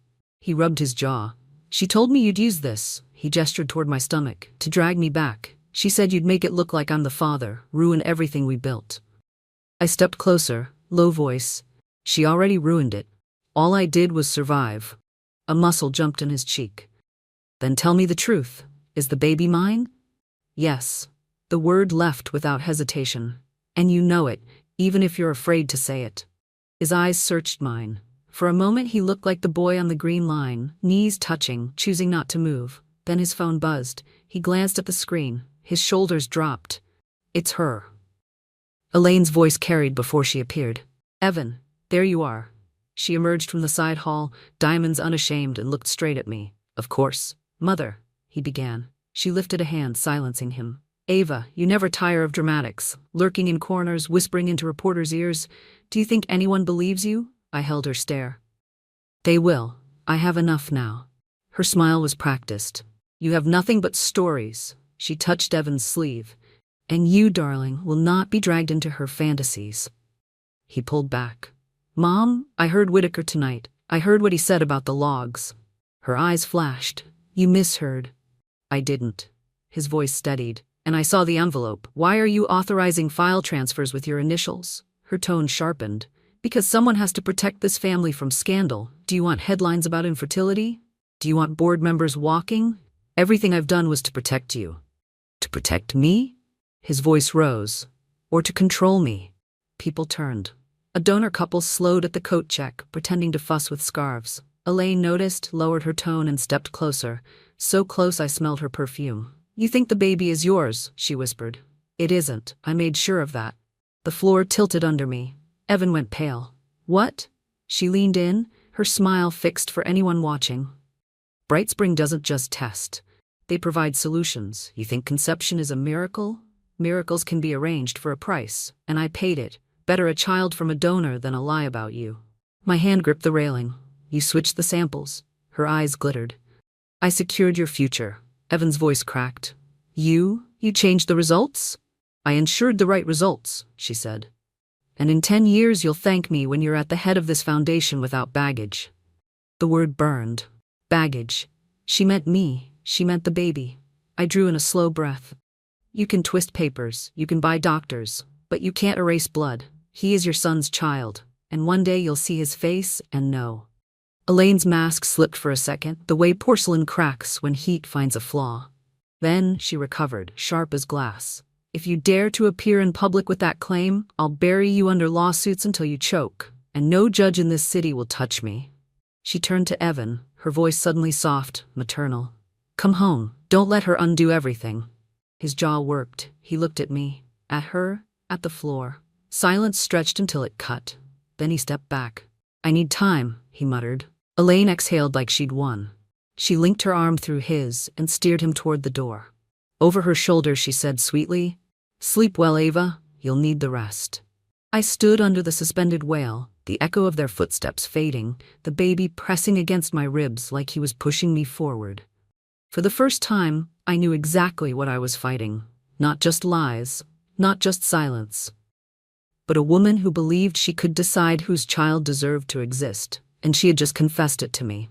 He rubbed his jaw. She told me you'd use this, he gestured toward my stomach, to drag me back. She said you'd make it look like I'm the father, ruin everything we built. I stepped closer, low voice. She already ruined it. All I did was survive. A muscle jumped in his cheek. Then tell me the truth. Is the baby mine? Yes. The word left without hesitation. And you know it, even if you're afraid to say it. His eyes searched mine. For a moment he looked like the boy on the green line, knees touching, choosing not to move. Then his phone buzzed. He glanced at the screen. His shoulders dropped. It's her. Elaine's voice carried before she appeared. Evan, there you are. She emerged from the side hall, diamonds unashamed, and looked straight at me. Of course. Mother, he began. She lifted a hand, silencing him. Ava, you never tire of dramatics, lurking in corners, whispering into reporters' ears. Do you think anyone believes you? I held her stare. They will. I have enough now. Her smile was practiced. You have nothing but stories. She touched Evan's sleeve. And you, darling, will not be dragged into her fantasies. He pulled back. Mom, I heard Whitaker tonight. I heard what he said about the logs. Her eyes flashed. You misheard. I didn't. His voice steadied. And I saw the envelope. Why are you authorizing file transfers with your initials? Her tone sharpened. Because someone has to protect this family from scandal. Do you want headlines about infertility? Do you want board members walking? Everything I've done was to protect you. To protect me? His voice rose. Or to control me? People turned. A donor couple slowed at the coat check, pretending to fuss with scarves. Elaine noticed, lowered her tone, and stepped closer. So close I smelled her perfume. You think the baby is yours, she whispered. It isn't. I made sure of that. The floor tilted under me. Evan went pale. What? She leaned in, her smile fixed for anyone watching. Brightspring doesn't just test. They provide solutions. You think conception is a miracle? Miracles can be arranged for a price, and I paid it. Better a child from a donor than a lie about you. My hand gripped the railing. You switched the samples. Her eyes glittered. I secured your future. Evan's voice cracked. You changed the results? I ensured the right results, she said. And in 10 years you'll thank me when you're at the head of this foundation without baggage. The word burned. Baggage. She meant me. She meant the baby. I drew in a slow breath. You can twist papers, you can buy doctors, but you can't erase blood. He is your son's child, and one day you'll see his face and know. Elaine's mask slipped for a second, the way porcelain cracks when heat finds a flaw. Then she recovered, sharp as glass. If you dare to appear in public with that claim, I'll bury you under lawsuits until you choke, and no judge in this city will touch me. She turned to Evan, her voice suddenly soft, maternal. Come home, don't let her undo everything. His jaw worked. He looked at me, at her, at the floor. Silence stretched until it cut. Then he stepped back. I need time, he muttered. Elaine exhaled like she'd won. She linked her arm through his and steered him toward the door. Over her shoulder she said sweetly, Sleep well, Ava, you'll need the rest. I stood under the suspended wail, the echo of their footsteps fading, the baby pressing against my ribs like he was pushing me forward. For the first time, I knew exactly what I was fighting. Not just lies, not just silence, but a woman who believed she could decide whose child deserved to exist, and she had just confessed it to me.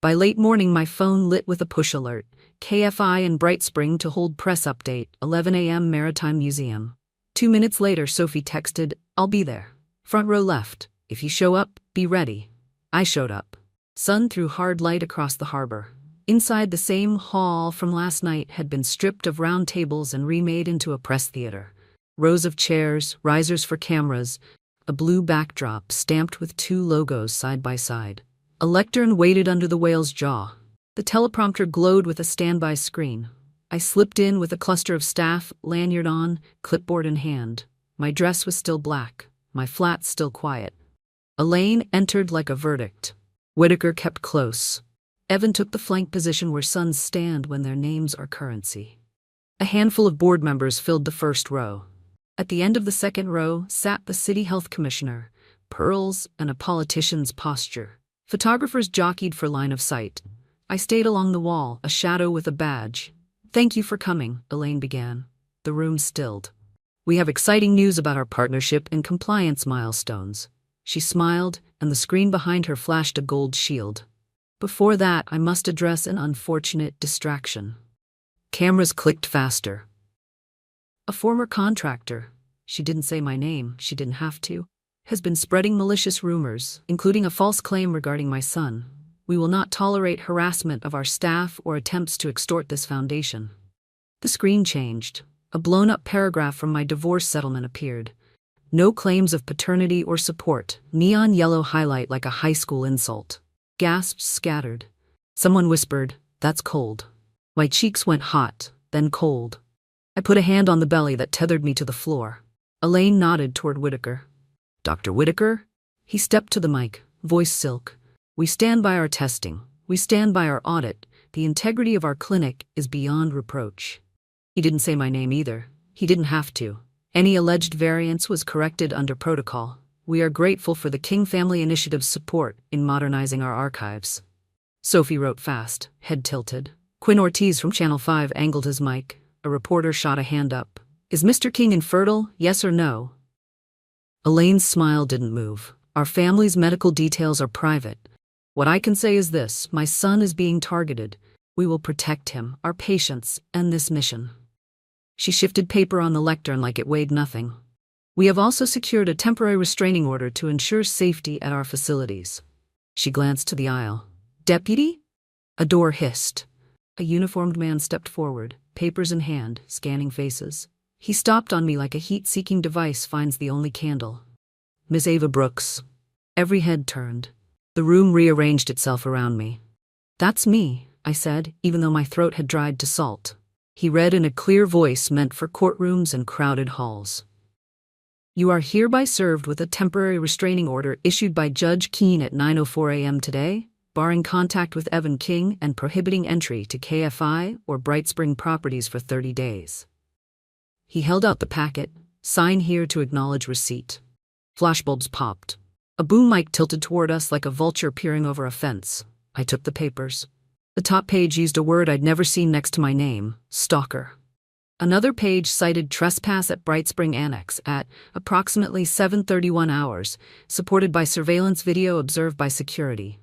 By late morning, my phone lit with a push alert. KFI and Brightspring to hold press update, 11 a.m. Maritime Museum. 2 minutes later, Sophie texted, I'll be there. Front row left. If you show up, be ready. I showed up. Sun threw hard light across the harbor. Inside, the same hall from last night had been stripped of round tables and remade into a press theater. Rows of chairs, risers for cameras, a blue backdrop stamped with 2 logos side by side. A lectern waited under the whale's jaw. The teleprompter glowed with a standby screen. I slipped in with a cluster of staff, lanyard on, clipboard in hand. My dress was still black, my flat still quiet. Elaine entered like a verdict. Whitaker kept close. Evan took the flank position where sons stand when their names are currency. A handful of board members filled the first row. At the end of the second row sat the city health commissioner, pearls and a politician's posture. Photographers jockeyed for line of sight. I stayed along the wall, a shadow with a badge. Thank you for coming, Elaine began. The room stilled. We have exciting news about our partnership and compliance milestones. She smiled, and the screen behind her flashed a gold shield. Before that, I must address an unfortunate distraction. Cameras clicked faster. A former contractor, she didn't say my name, she didn't have to, has been spreading malicious rumors, including a false claim regarding my son. We will not tolerate harassment of our staff or attempts to extort this foundation. The screen changed. A blown-up paragraph from my divorce settlement appeared. No claims of paternity or support. Neon yellow highlight like a high school insult. Gasps scattered. Someone whispered, "That's cold." My cheeks went hot, then cold. I put a hand on the belly that tethered me to the floor. Elaine nodded toward Whitaker. "Dr. Whitaker?" He stepped to the mic, voice silk. "We stand by our testing. We stand by our audit. The integrity of our clinic is beyond reproach." He didn't say my name either. He didn't have to. Any alleged variance was corrected under protocol. We are grateful for the King Family Initiative's support in modernizing our archives. Sophie wrote fast, head tilted. Quinn Ortiz from Channel 5 angled his mic. A reporter shot a hand up. "Is Mr. King infertile, yes or no?" Elaine's smile didn't move. "Our family's medical details are private. What I can say is this: my son is being targeted. We will protect him, our patients, and this mission." She shifted paper on the lectern like it weighed nothing. "We have also secured a temporary restraining order to ensure safety at our facilities." She glanced to the aisle. "Deputy?" A door hissed. A uniformed man stepped forward, papers in hand, scanning faces. He stopped on me like a heat-seeking device finds the only candle. "Miss Ava Brooks." Every head turned. The room rearranged itself around me. "That's me," I said, even though my throat had dried to salt. He read in a clear voice meant for courtrooms and crowded halls. "You are hereby served with a temporary restraining order issued by Judge Keene at 9:04 a.m. today, barring contact with Evan King and prohibiting entry to KFI or Bright Spring properties for 30 days. He held out the packet. "Sign here to acknowledge receipt." Flashbulbs popped. A boom mic tilted toward us like a vulture peering over a fence. I took the papers. The top page used a word I'd never seen next to my name: stalker. Another page cited trespass at Bright Spring Annex at approximately 7:31 hours, supported by surveillance video observed by security.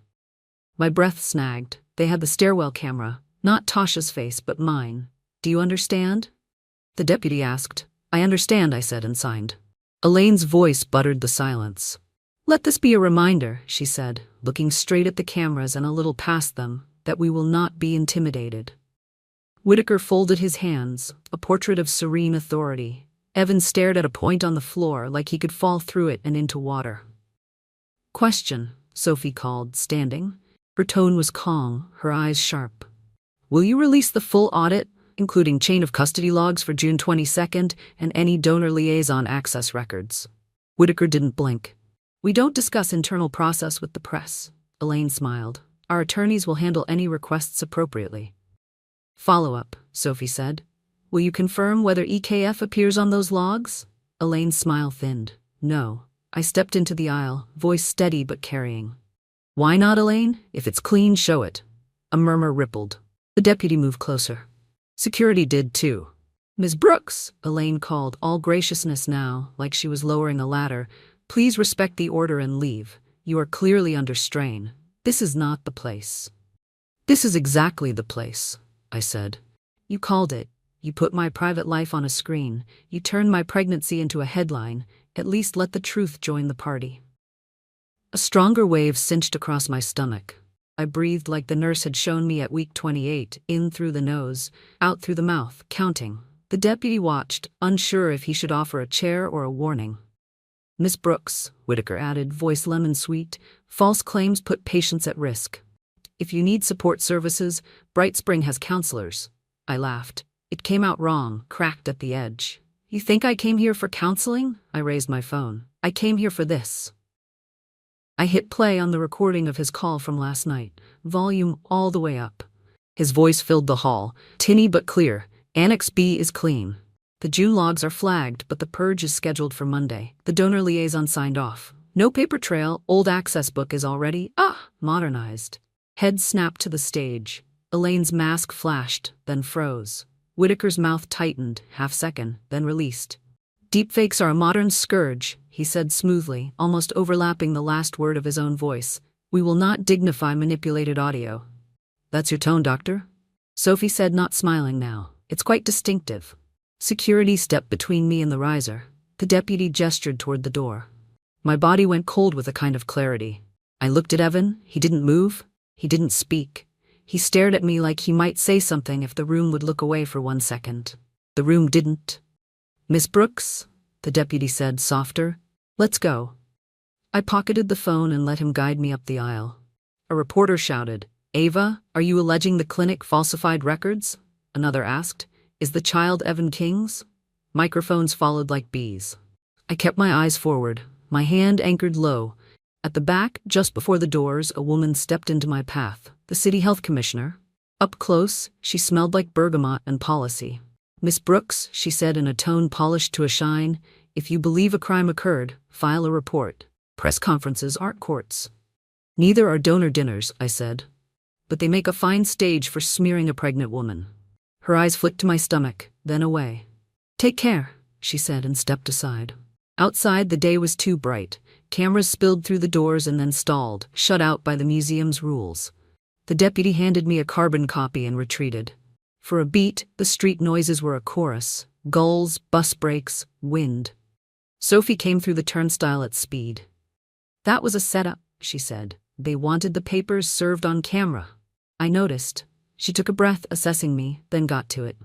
My breath snagged. They had the stairwell camera, not Tasha's face but mine. "Do you understand?" the deputy asked. "I understand," I said and signed. Elaine's voice buttered the silence. "Let this be a reminder," she said, looking straight at the cameras and a little past them, "that we will not be intimidated." Whitaker folded his hands, a portrait of serene authority. Evan stared at a point on the floor like he could fall through it and into water. "Question," Sophie called, standing. Her tone was calm, her eyes sharp. "Will you release the full audit, including chain of custody logs for June 22nd and any donor liaison access records?" Whitaker didn't blink. "We don't discuss internal process with the press," Elaine smiled. "Our attorneys will handle any requests appropriately." "Follow-up," Sophie said. "Will you confirm whether EKF appears on those logs?" Elaine's smile thinned. "No." I stepped into the aisle, voice steady but carrying. "Why not, Elaine? If it's clean, show it." A murmur rippled. The deputy moved closer. Security did too. "Ms. Brooks," Elaine called, all graciousness now, like she was lowering a ladder, "please respect the order and leave. You are clearly under strain. This is not the place." "This is exactly the place," I said. "You called it. You put my private life on a screen. You turned my pregnancy into a headline. At least let the truth join the party." A stronger wave cinched across my stomach. I breathed like the nurse had shown me at week 28, in through the nose, out through the mouth, counting. The deputy watched, unsure if he should offer a chair or a warning. "Miss Brooks," Whitaker added, voice lemon-sweet, "false claims put patients at risk. If you need support services, Bright Spring has counselors." I laughed. It came out wrong, cracked at the edge. "You think I came here for counseling?" I raised my phone. "I came here for this." I hit play on the recording of his call from last night, volume all the way up. His voice filled the hall, tinny but clear. "Annex B is clean. The June logs are flagged, but the purge is scheduled for Monday. The donor liaison signed off. No paper trail, old access book is already, modernized." Head snapped to the stage. Elaine's mask flashed, then froze. Whitaker's mouth tightened, half-second, then released. "Deepfakes are a modern scourge," he said smoothly, almost overlapping the last word of his own voice. "We will not dignify manipulated audio." "That's your tone, Doctor?" Sophie said, not smiling now. "It's quite distinctive." Security stepped between me and the riser. The deputy gestured toward the door. My body went cold with a kind of clarity. I looked at Evan. He didn't move. He didn't speak. He stared at me like he might say something if the room would look away for 1 second. The room didn't. "Miss Brooks," the deputy said, softer, "let's go." I pocketed the phone and let him guide me up the aisle. A reporter shouted, "Ava, are you alleging the clinic falsified records?" Another asked, "Is the child Evan King's?" Microphones followed like bees. I kept my eyes forward, my hand anchored low. At the back, just before the doors, a woman stepped into my path, the city health commissioner. Up close, she smelled like bergamot and policy. "Miss Brooks," she said in a tone polished to a shine, "if you believe a crime occurred, file a report. Press conferences aren't courts." "Neither are donor dinners," I said. "But they make a fine stage for smearing a pregnant woman." Her eyes flicked to my stomach, then away. "Take care," she said and stepped aside. Outside, the day was too bright. Cameras spilled through the doors and then stalled, shut out by the museum's rules. The deputy handed me a carbon copy and retreated. For a beat, the street noises were a chorus. Gulls, bus brakes, wind. Sophie came through the turnstile at speed. "That was a setup," she said. "They wanted the papers served on camera." I noticed. She took a breath, assessing me, then got to it.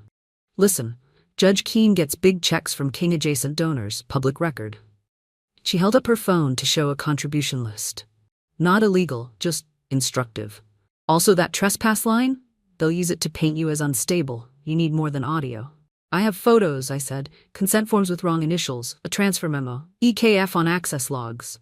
Listen, Judge Keene gets big checks from King-adjacent donors, public record. She held up her phone to show a contribution list. Not illegal, just instructive. Also that trespass line? They'll use it to paint you as unstable. You need more than audio. I have photos, I said, consent forms with wrong initials, a transfer memo, EKF on access logs.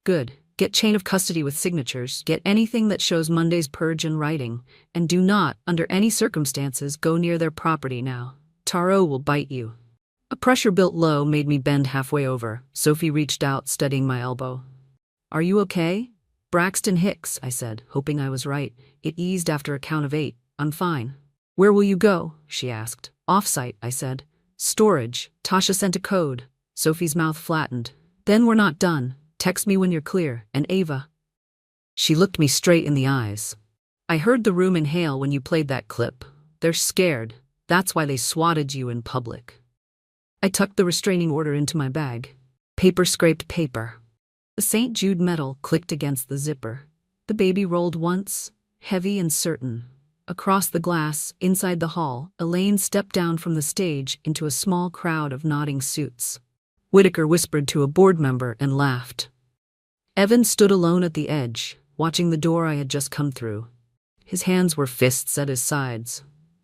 Good. Get chain of custody with signatures, get anything that shows Monday's purge in writing, and do not, under any circumstances, go near their property now. Taro will bite you. A pressure built low made me bend halfway over. Sophie reached out, steadying my elbow. Are you okay? Braxton Hicks, I said, hoping I was right. It eased after a count of 8. I'm fine. Where will you go? She asked. Off-site, I said. Storage. Tasha sent a code. Sophie's mouth flattened. Then we're not done. Text me when you're clear, and Ava. She looked me straight in the eyes. I heard the room inhale when you played that clip. They're scared. That's why they swatted you in public. I tucked the restraining order into my bag. Paper scraped paper. The St. Jude medal clicked against the zipper. The baby rolled once, heavy and certain. Across the glass, inside the hall, Elaine stepped down from the stage into a small crowd of nodding suits. Whitaker whispered to a board member and laughed. Evan stood alone at the edge, watching the door I had just come through. His hands were fists at his sides.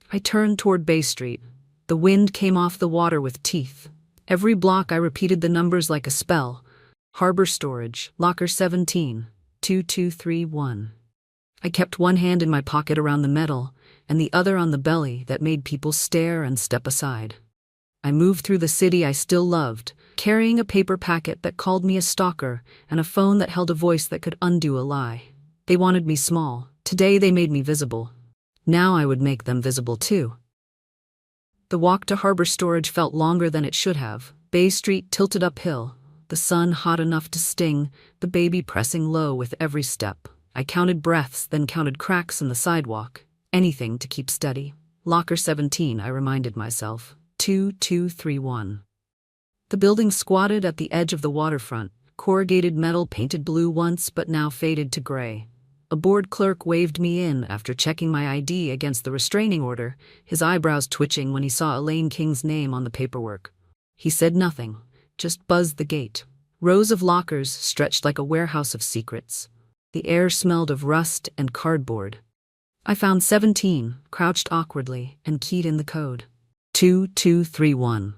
I turned toward Bay Street. The wind came off the water with teeth. Every block I repeated the numbers like a spell. Harbor Storage, Locker 17, 2231. I kept one hand in my pocket around the metal and the other on the belly that made people stare and step aside. I moved through the city I still loved, carrying a paper packet that called me a stalker and a phone that held a voice that could undo a lie. They wanted me small. Today they made me visible. Now I would make them visible too. The walk to Harbor Storage felt longer than it should have. Bay Street tilted uphill, the sun hot enough to sting, the baby pressing low with every step. I counted breaths, then counted cracks in the sidewalk. Anything to keep steady. Locker 17, I reminded myself. 2231. The building squatted at the edge of the waterfront, corrugated metal painted blue once but now faded to gray. A board clerk waved me in after checking my ID against the restraining order, his eyebrows twitching when he saw Elaine King's name on the paperwork. He said nothing, just buzzed the gate. Rows of lockers stretched like a warehouse of secrets. The air smelled of rust and cardboard. I found 17, crouched awkwardly, and keyed in the code. 2231.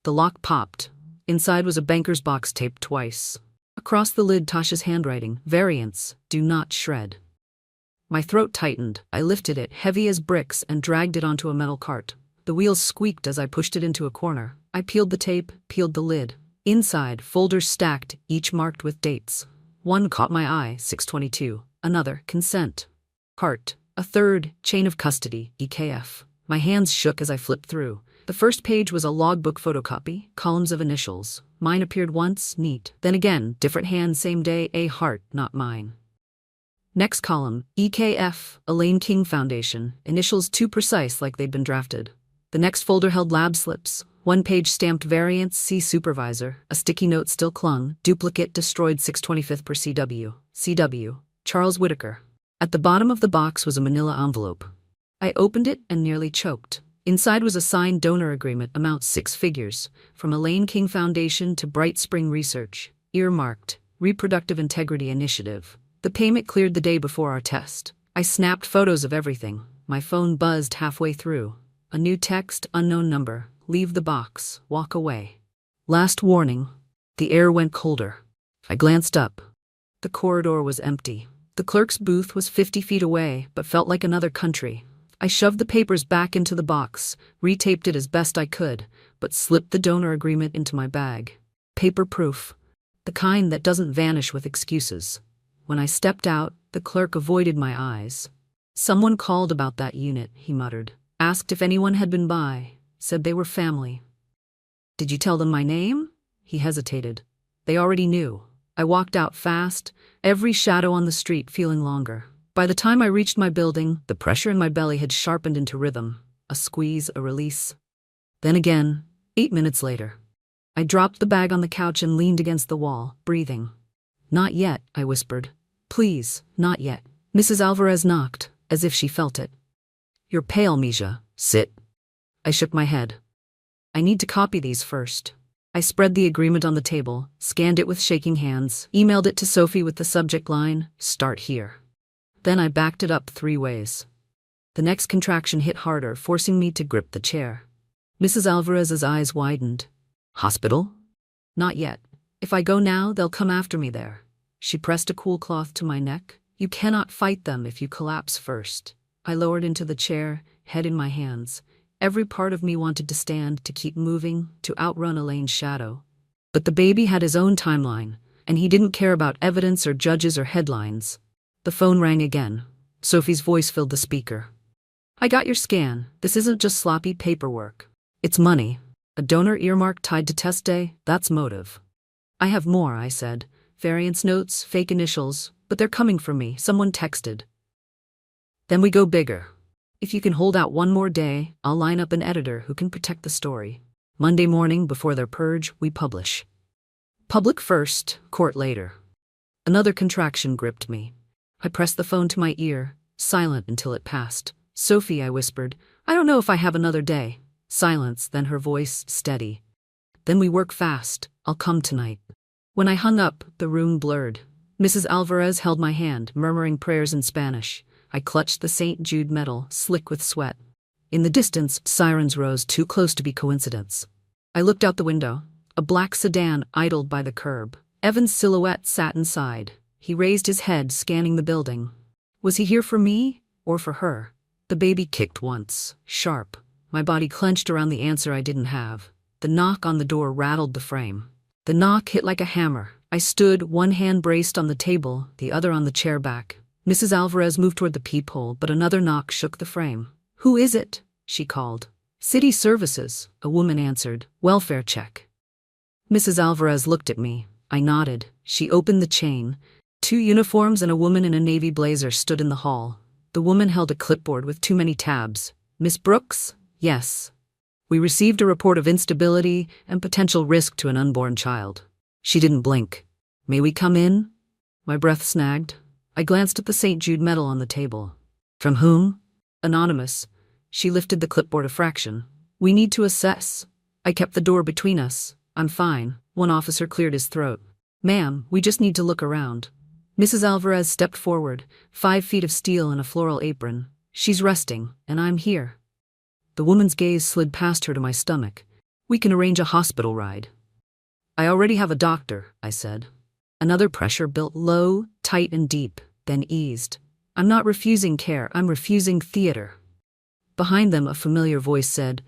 The lock popped. Inside was a banker's box taped twice. Across the lid, Tasha's handwriting, variants, do not shred. My throat tightened. I lifted it, heavy as bricks, and dragged it onto a metal cart. The wheels squeaked as I pushed it into a corner. I peeled the tape, peeled the lid. Inside, folders stacked, each marked with dates. One caught my eye, 622. Another, consent. Cart. A third, chain of custody, EKF. My hands shook as I flipped through. The first page was a logbook photocopy, columns of initials. Mine appeared once, neat. Then again, different hand, same day, A. Hart, not mine. Next column, EKF, Elaine King Foundation, initials too precise like they'd been drafted. The next folder held lab slips. One page stamped variants, C. Supervisor. A sticky note still clung. Duplicate destroyed 625th per CW. CW. Charles Whitaker. At the bottom of the box was a manila envelope. I opened it and nearly choked. Inside was a signed donor agreement, amount 6 figures, from Elaine King Foundation to Bright Spring Research, earmarked, Reproductive Integrity Initiative. The payment cleared the day before our test. I snapped photos of everything. My phone buzzed halfway through. A new text, unknown number, leave the box, walk away. Last warning. The air went colder. I glanced up. The corridor was empty. The clerk's booth was 50 feet away, but felt like another country. I shoved the papers back into the box, retaped it as best I could, but slipped the donor agreement into my bag. Paper-proof. The kind that doesn't vanish with excuses. When I stepped out, the clerk avoided my eyes. Someone called about that unit, he muttered. Asked if anyone had been by. Said they were family. Did you tell them my name? He hesitated. They already knew. I walked out fast, every shadow on the street feeling longer. By the time I reached my building, the pressure in my belly had sharpened into rhythm. A squeeze, a release. Then again, 8 minutes later. I dropped the bag on the couch and leaned against the wall, breathing. Not yet, I whispered. Please, not yet. Mrs. Alvarez knocked. as if she felt it. You're pale, Misha. Sit. I shook my head. I need to copy these first. I spread the agreement on the table, scanned it with shaking hands, emailed it to Sophie with the subject line, "Start here." Then I backed it up 3 ways. The next contraction hit harder, forcing me to grip the chair. Mrs. Alvarez's eyes widened. Hospital? Not yet. If I go now, they'll come after me there. She pressed a cool cloth to my neck. You cannot fight them if you collapse first. I lowered into the chair, head in my hands. Every part of me wanted to stand, to keep moving, to outrun Elaine's shadow. But the baby had his own timeline, and he didn't care about evidence or judges or headlines. The phone rang again. Sophie's voice filled the speaker. I got your scan. This isn't just sloppy paperwork. It's money. A donor earmark tied to test day, that's motive. I have more, I said. Variance notes, fake initials, but they're coming from me, someone texted. Then we go bigger. If you can hold out 1 more day, I'll line up an editor who can protect the story. Monday morning, before their purge, we publish. Public first, court later. Another contraction gripped me. I pressed the phone to my ear, silent until it passed. Sophie, I whispered, I don't know if I have another day. Silence, then her voice, steady. Then we work fast. I'll come tonight. When I hung up, the room blurred. Mrs. Alvarez held my hand, murmuring prayers in Spanish. I clutched the St. Jude medal, slick with sweat. In the distance, sirens rose, too close to be coincidence. I looked out the window. A black sedan idled by the curb. Evan's silhouette sat inside. He raised his head, scanning the building. Was he here for me, or for her? The baby kicked once, sharp. My body clenched around the answer I didn't have. The knock on the door rattled the frame. The knock hit like a hammer. I stood, one hand braced on the table, the other on the chair back. Mrs. Alvarez moved toward the peephole, but another knock shook the frame. Who is it? She called. City Services, a woman answered. Welfare check. Mrs. Alvarez looked at me. I nodded. She opened the chain. 2 uniforms and a woman in a navy blazer stood in the hall. The woman held a clipboard with too many tabs. Miss Brooks? Yes. We received a report of instability and potential risk to an unborn child. She didn't blink. May we come in? My breath snagged. I glanced at the St. Jude medal on the table. From whom? Anonymous. She lifted the clipboard a fraction. We need to assess. I kept the door between us. I'm fine. One officer cleared his throat. Ma'am, we just need to look around. Mrs. Alvarez stepped forward, 5 feet of steel in a floral apron. She's resting, and I'm here. The woman's gaze slid past her to my stomach. We can arrange a hospital ride. I already have a doctor, I said. Another pressure built low, tight and deep, then eased. I'm not refusing care, I'm refusing theater. Behind them, a familiar voice said,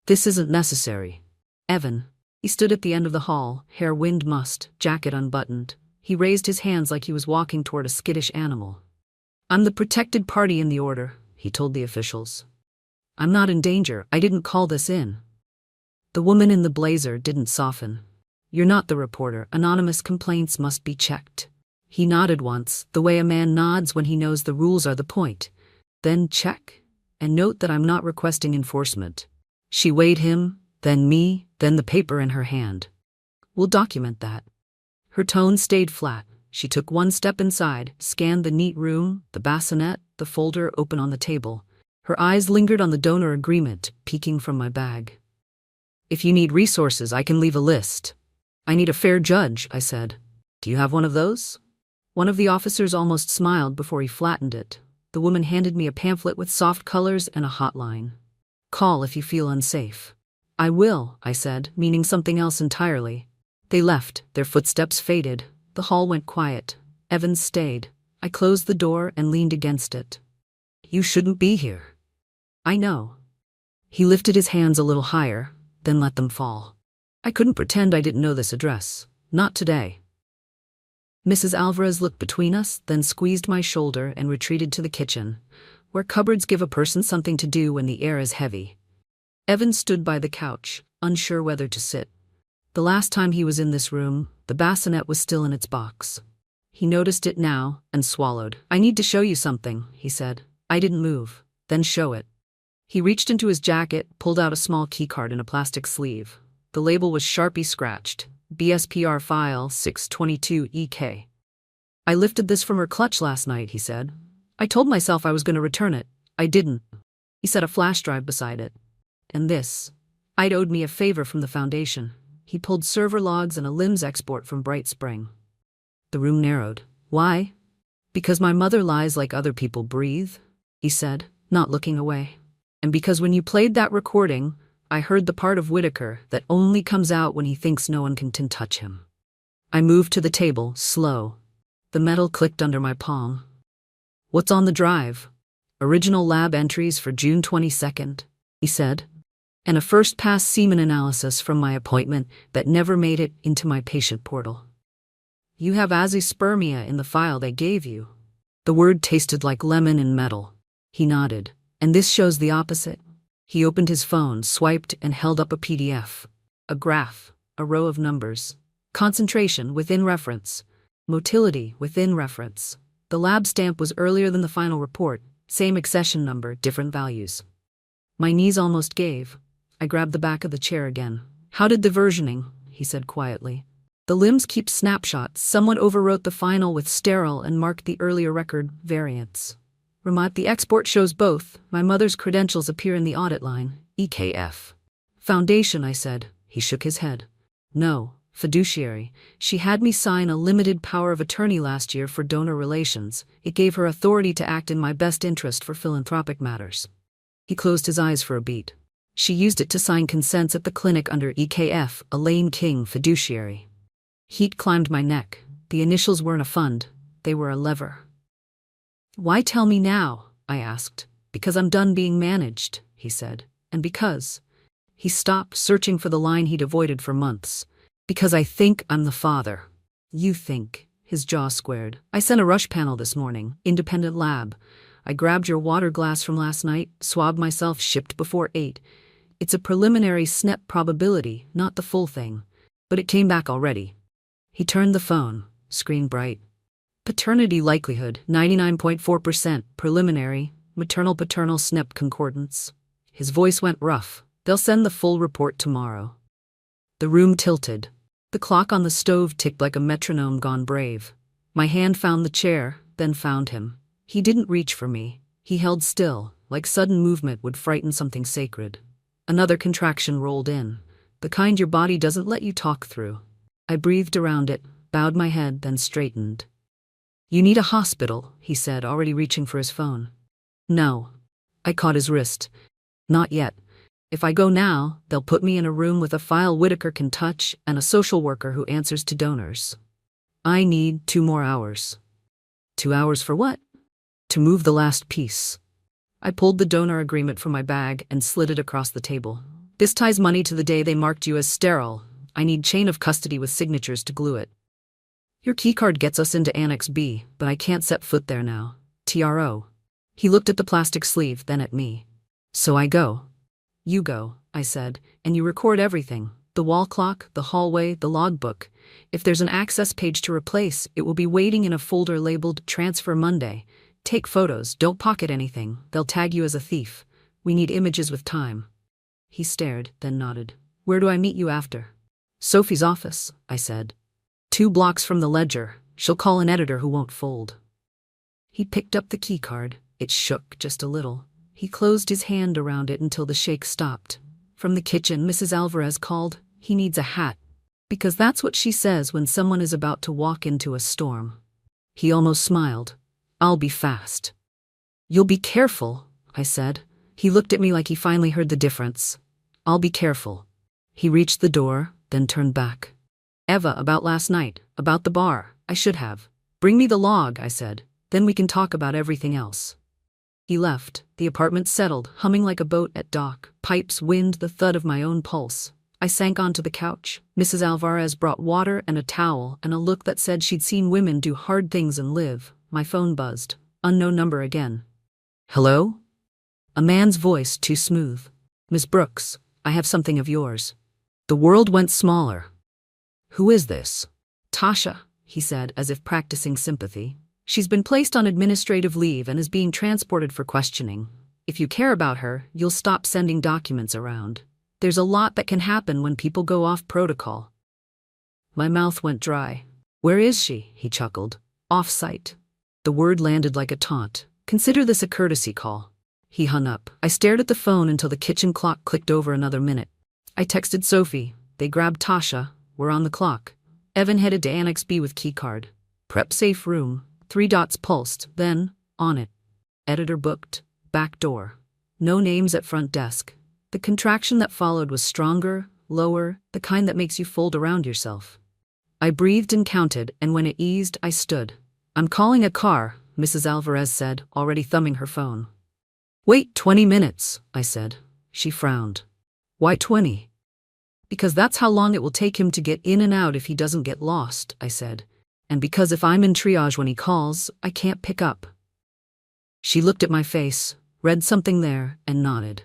This isn't necessary. Evan. He stood at the end of the hall, hair wind-mussed, jacket unbuttoned. He raised his hands like he was walking toward a skittish animal. I'm the protected party in the order, he told the officials. I'm not in danger, I didn't call this in. The woman in the blazer didn't soften. You're not the reporter, anonymous complaints must be checked. He nodded once, the way a man nods when he knows the rules are the point. Then check, and note that I'm not requesting enforcement. She weighed him, then me, then the paper in her hand. We'll document that. Her tone stayed flat. She took 1 step inside, scanned the neat room, the bassinet, the folder open on the table. Her eyes lingered on the donor agreement, peeking from my bag. If you need resources, I can leave a list. I need a fair judge, I said. Do you have one of those? One of the officers almost smiled before he flattened it. The woman handed me a pamphlet with soft colors and a hotline. Call if you feel unsafe. I will, I said, meaning something else entirely. They left, their footsteps faded. The hall went quiet. Evans stayed. I closed the door and leaned against it. You shouldn't be here. I know. He lifted his hands a little higher, then let them fall. I couldn't pretend I didn't know this address. Not today. Mrs. Alvarez looked between us, then squeezed my shoulder and retreated to the kitchen, where cupboards give a person something to do when the air is heavy. Evan stood by the couch, unsure whether to sit. The last time he was in this room, the bassinet was still in its box. He noticed it now and swallowed. I need to show you something, he said. I didn't move. Then show it. He reached into his jacket, pulled out a small keycard in a plastic sleeve. The label was Sharpie scratched. BSPR file 622 EK. I lifted this from her clutch last night, he said. I told myself I was going to return it. I didn't. He set a flash drive beside it. And this. I'd owed me a favor from the Foundation. He pulled server logs and a LIMS export from Bright Spring. The room narrowed. Why? Because my mother lies like other people breathe, he said, not looking away. And because when you played that recording, I heard the part of Whitaker that only comes out when he thinks no one can touch him. I moved to the table, slow. The metal clicked under my palm. What's on the drive? Original lab entries for June 22nd, he said. And a first-pass semen analysis from my appointment that never made it into my patient portal. You have azoospermia in the file they gave you. The word tasted like lemon and metal. He nodded. And this shows the opposite. He opened his phone, swiped, and held up a PDF. A graph, a row of numbers. Concentration within reference. Motility within reference. The lab stamp was earlier than the final report. Same accession number, different values. My knees almost gave. I grabbed the back of the chair again. How did the versioning? He said quietly. The LIMS keep snapshots. Someone overwrote the final with sterile and marked the earlier record variants. Ramat, the export shows both. My mother's credentials appear in the audit line. EKF. Foundation, I said. He shook his head. No, fiduciary. She had me sign a limited power of attorney last year for donor relations. It gave her authority to act in my best interest for philanthropic matters. He closed his eyes for a beat. She used it to sign consents at the clinic under EKF, Elaine King, fiduciary. Heat climbed my neck. The initials weren't a fund. They were a lever. Why tell me now? I asked. Because I'm done being managed, he said. And because. He stopped, searching for the line he'd avoided for months. Because I think I'm the father. You think. His jaw squared. I sent a rush panel this morning. Independent lab. I grabbed your water glass from last night, swabbed myself, shipped before 8. It's a preliminary SNP probability, not the full thing. But it came back already. He turned the phone, screen bright. Paternity likelihood, 99.4%, preliminary, maternal-paternal SNP concordance. His voice went rough. They'll send the full report tomorrow. The room tilted. The clock on the stove ticked like a metronome gone brave. My hand found the chair, then found him. He didn't reach for me. He held still, like sudden movement would frighten something sacred. Another contraction rolled in, the kind your body doesn't let you talk through. I breathed around it, bowed my head, then straightened. You need a hospital, he said, already reaching for his phone. No. I caught his wrist. Not yet. If I go now, they'll put me in a room with a file Whitaker can touch and a social worker who answers to donors. I need 2 more hours. 2 hours for what? To move the last piece. I pulled the donor agreement from my bag and slid it across the table. This ties money to the day they marked you as sterile. I need chain of custody with signatures to glue it. Your keycard gets us into Annex B, but I can't set foot there now. TRO. He looked at the plastic sleeve, then at me. So I go. You go, I said, and you record everything. The wall clock, the hallway, the logbook. If there's an access page to replace, it will be waiting in a folder labeled Transfer Monday. Take photos, don't pocket anything. They'll tag you as a thief. We need images with time. He stared, then nodded. Where do I meet you after? Sophie's office, I said. 2 blocks from the ledger. She'll call an editor who won't fold. He picked up the keycard. It shook just a little. He closed his hand around it until the shake stopped. From the kitchen, Mrs. Alvarez called, He needs a hat. Because that's what she says when someone is about to walk into a storm. He almost smiled. I'll be fast. You'll be careful, I said. He looked at me like he finally heard the difference. I'll be careful. He reached the door, then turned back. Eva, about last night, about the bar, I should have. Bring me the log, I said. Then we can talk about everything else. He left. The apartment settled, humming like a boat at dock. Pipes, wind, the thud of my own pulse. I sank onto the couch. Mrs. Alvarez brought water and a towel and a look that said she'd seen women do hard things and live. My phone buzzed. Unknown number again. Hello? A man's voice, too smooth. Miss Brooks, I have something of yours. The world went smaller. Who is this? Tasha, he said, as if practicing sympathy. She's been placed on administrative leave and is being transported for questioning. If you care about her, you'll stop sending documents around. There's a lot that can happen when people go off protocol. My mouth went dry. Where is she? He chuckled. Off-site. The word landed like a taunt. Consider this a courtesy call." He hung up. I stared at the phone until the kitchen clock clicked over another minute. I texted Sophie. They grabbed Tasha. We're on the clock. Evan headed to Annex B with keycard. Prep safe room. 3 dots pulsed. Then, on it. Editor booked. Back door. No names at front desk. The contraction that followed was stronger, lower, the kind that makes you fold around yourself. I breathed and counted, and when it eased, I stood. "I'm calling a car," Mrs. Alvarez said, already thumbing her phone. "Wait 20 minutes, I said. She frowned. "Why 20? "Because that's how long it will take him to get in and out if he doesn't get lost," I said. "And because if I'm in triage when he calls, I can't pick up." She looked at my face, read something there, and nodded.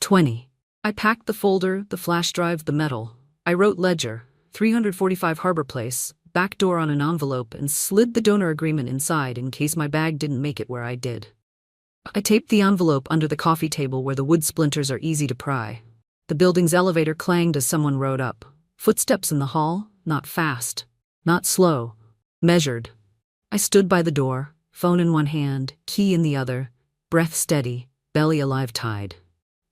20. I packed the folder, the flash drive, the metal. I wrote ledger, 345 Harbor Place, back door on an envelope, and slid the donor agreement inside in case my bag didn't make it where I did. I taped the envelope under the coffee table where the wood splinters are easy to pry. The building's elevator clanged as someone rode up. Footsteps in the hall, not fast, not slow, measured. I stood by the door, phone in one hand, key in the other, breath steady, belly alive tide.